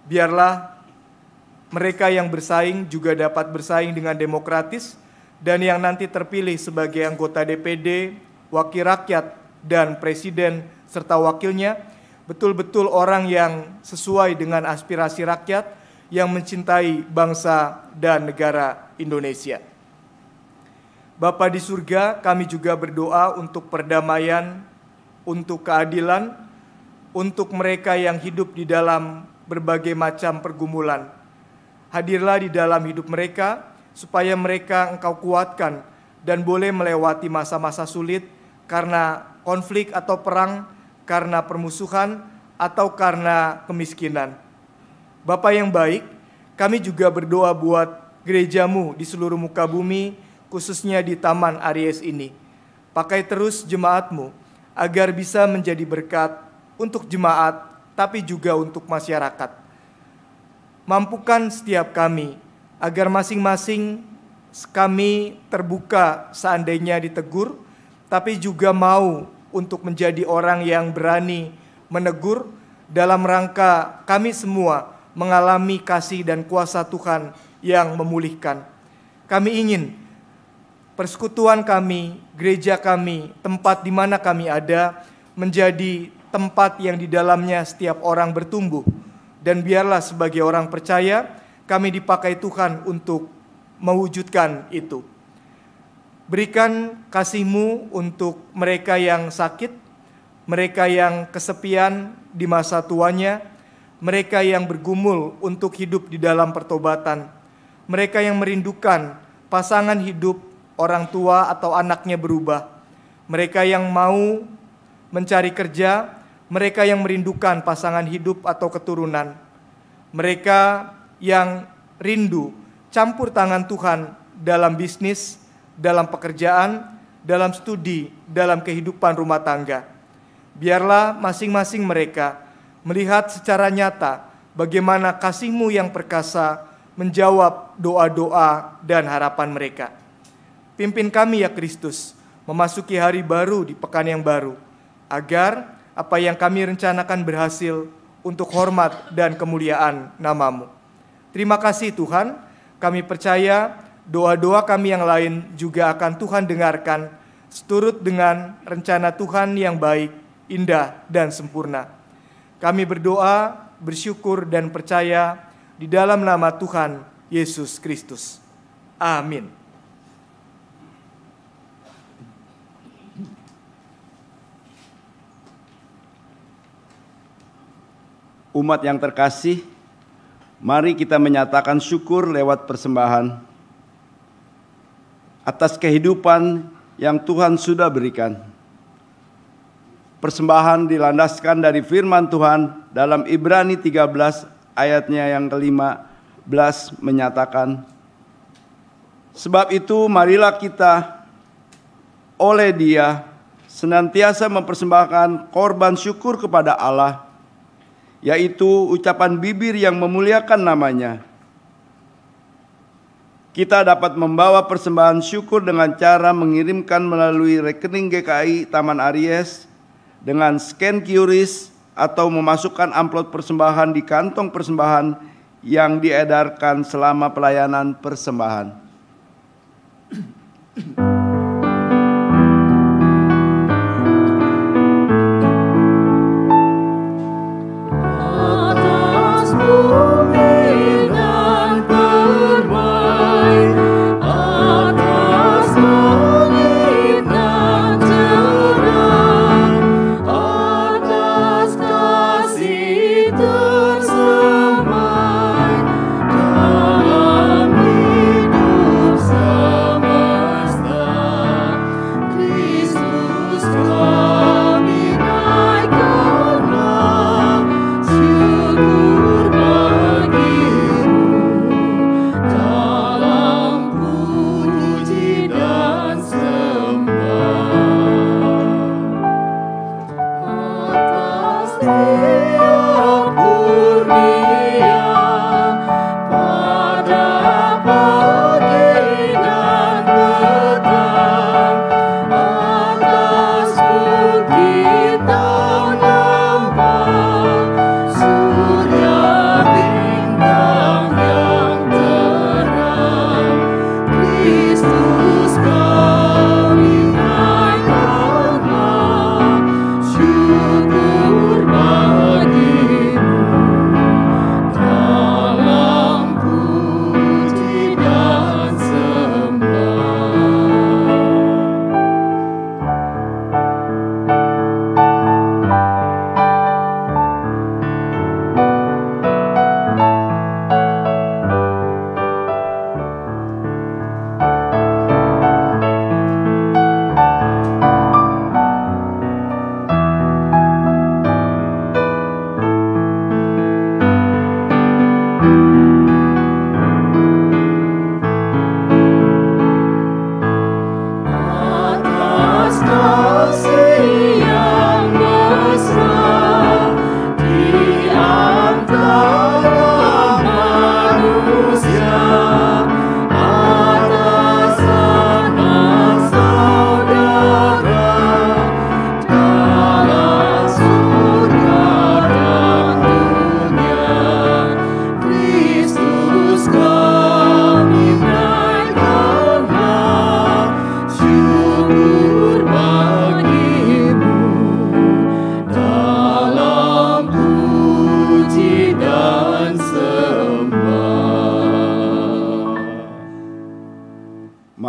Biarlah mereka yang bersaing juga dapat bersaing dengan demokratis, dan yang nanti terpilih sebagai anggota DPD, wakil rakyat, dan presiden serta wakilnya, betul-betul orang yang sesuai dengan aspirasi rakyat, yang mencintai bangsa dan negara Indonesia. Bapa di surga, kami juga berdoa untuk perdamaian, untuk keadilan, untuk mereka yang hidup di dalam berbagai macam pergumulan. Hadirlah di dalam hidup mereka, supaya mereka Engkau kuatkan dan boleh melewati masa-masa sulit karena konflik atau perang, karena permusuhan, atau karena kemiskinan. Bapa yang baik, kami juga berdoa buat gereja-Mu di seluruh muka bumi, khususnya di Taman Aries ini. Pakai terus jemaat-Mu, agar bisa menjadi berkat untuk jemaat, tapi juga untuk masyarakat. Mampukan setiap kami, agar masing-masing kami terbuka seandainya ditegur, tapi juga mau untuk menjadi orang yang berani menegur dalam rangka kami semua mengalami kasih dan kuasa Tuhan yang memulihkan. Kami ingin persekutuan kami, gereja kami, tempat di mana kami ada, menjadi tempat yang di dalamnya setiap orang bertumbuh. Dan biarlah sebagai orang percaya, kami dipakai Tuhan untuk mewujudkan itu. Berikan kasih-Mu untuk mereka yang sakit, mereka yang kesepian di masa tuanya, mereka yang bergumul untuk hidup di dalam pertobatan, mereka yang merindukan pasangan hidup, orang tua atau anaknya berubah, mereka yang mau mencari kerja, mereka yang merindukan pasangan hidup atau keturunan, mereka yang rindu campur tangan Tuhan dalam bisnis, dalam pekerjaan, dalam studi, dalam kehidupan rumah tangga. Biarlah masing-masing mereka melihat secara nyata bagaimana kasih-Mu yang perkasa menjawab doa-doa dan harapan mereka. Pimpin kami ya Kristus, memasuki hari baru di pekan yang baru, agar apa yang kami rencanakan berhasil untuk hormat dan kemuliaan nama-Mu. Terima kasih Tuhan, kami percaya doa-doa kami yang lain juga akan Tuhan dengarkan, seturut dengan rencana Tuhan yang baik, indah, dan sempurna. Kami berdoa, bersyukur, dan percaya di dalam nama Tuhan Yesus Kristus. Amin. Umat yang terkasih, mari kita menyatakan syukur lewat persembahan atas kehidupan yang Tuhan sudah berikan. Persembahan dilandaskan dari firman Tuhan dalam Ibrani 13 ayatnya yang ke-15 menyatakan, sebab itu marilah kita oleh Dia senantiasa mempersembahkan korban syukur kepada Allah, yaitu ucapan bibir yang memuliakan nama-Nya. Kita dapat membawa persembahan syukur dengan cara mengirimkan melalui rekening GKI Taman Aries dengan scan QRIS atau memasukkan amplop persembahan di kantong persembahan yang diedarkan selama pelayanan persembahan.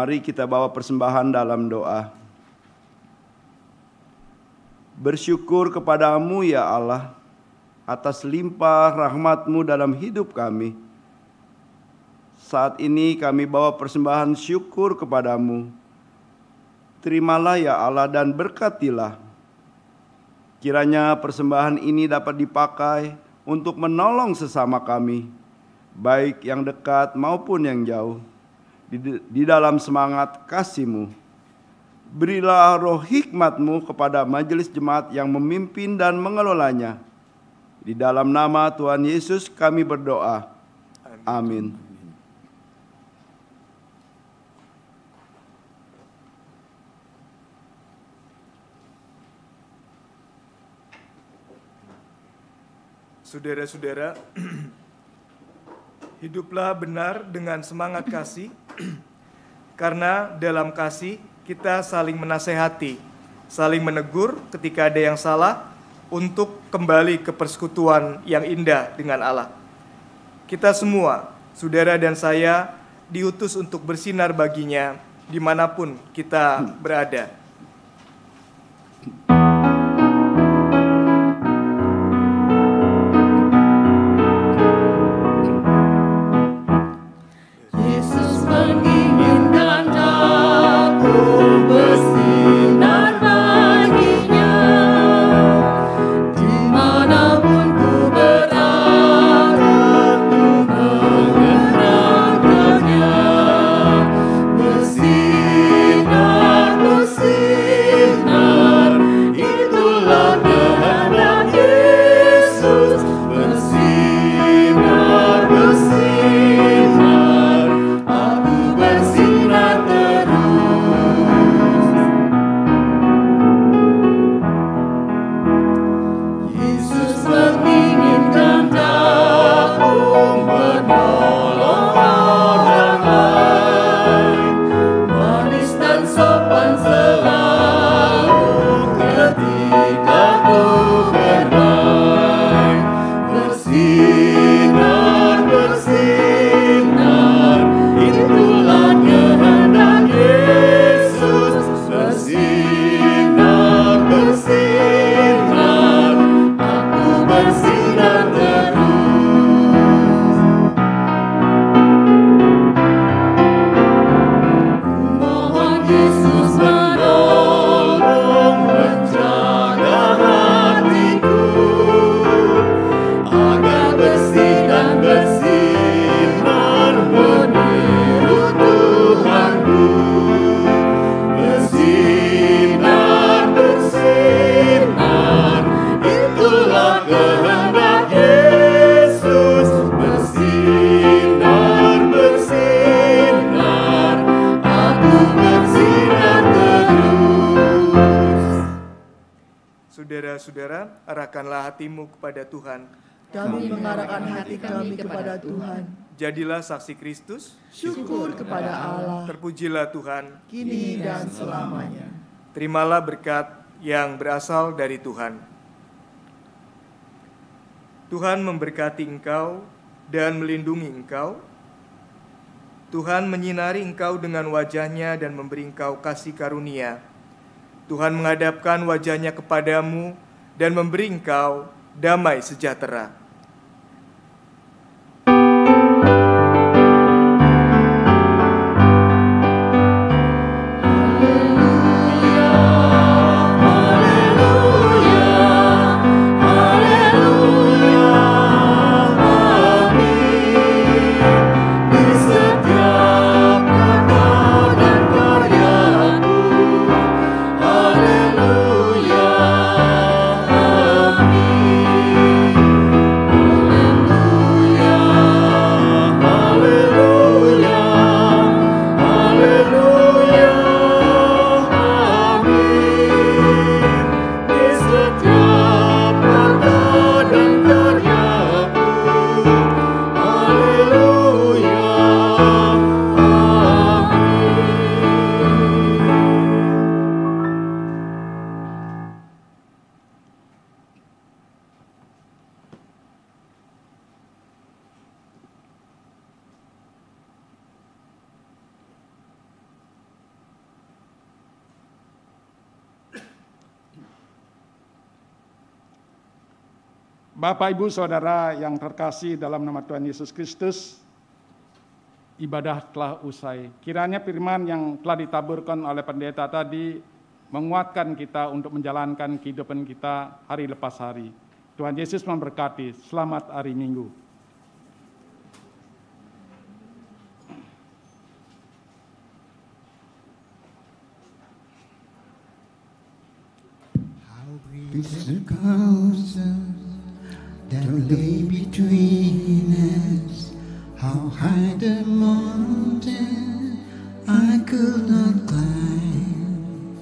Mari kita bawa persembahan dalam doa. Bersyukur kepadamu ya Allah, atas limpah rahmat-Mu dalam hidup kami. Saat ini kami bawa persembahan syukur kepadamu. Terimalah ya Allah dan berkatilah. Kiranya persembahan ini dapat dipakai untuk menolong sesama kami, baik yang dekat maupun yang jauh, di dalam semangat kasih-Mu. Berilah roh hikmat-Mu kepada majelis jemaat yang memimpin dan mengelolanya. Di dalam nama Tuhan Yesus kami berdoa. Amin. Saudara-saudara, hiduplah benar dengan semangat kasih, karena dalam kasih kita saling menasehati, saling menegur ketika ada yang salah, untuk kembali ke persekutuan yang indah dengan Allah. Kita semua, saudara dan saya, diutus untuk bersinar baginya dimanapun kita berada. Saudara-saudara, arahkanlah hatimu kepada Tuhan. Kami mengarahkan hati kami kepada Tuhan. Jadilah saksi Kristus. Syukur kepada Allah. Terpujilah Tuhan, kini dan selamanya. Terimalah berkat yang berasal dari Tuhan. Tuhan memberkati engkau dan melindungi engkau. Tuhan menyinari engkau dengan wajah-Nya dan memberi engkau kasih karunia. Tuhan menghadapkan wajah-Nya kepadamu dan memberi engkau damai sejahtera. Bapak, Ibu, Saudara yang terkasih dalam nama Tuhan Yesus Kristus, ibadah telah usai. Kiranya firman yang telah ditaburkan oleh pendeta tadi menguatkan kita untuk menjalankan kehidupan kita hari lepas hari. Tuhan Yesus memberkati. Selamat hari Minggu. Is the clouds that lay between us, how high the mountain I could not climb.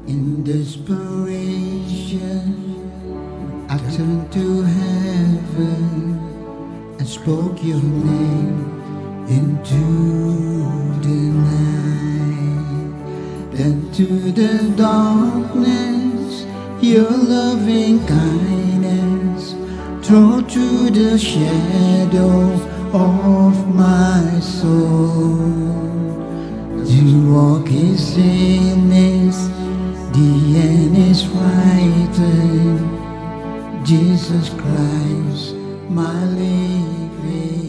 In desperation, I turned to heaven and spoke your name into the night. Then to the darkness, your loving kindness through to the shadow of my soul. To walk in sickness, the end is frightened. Jesus Christ, my living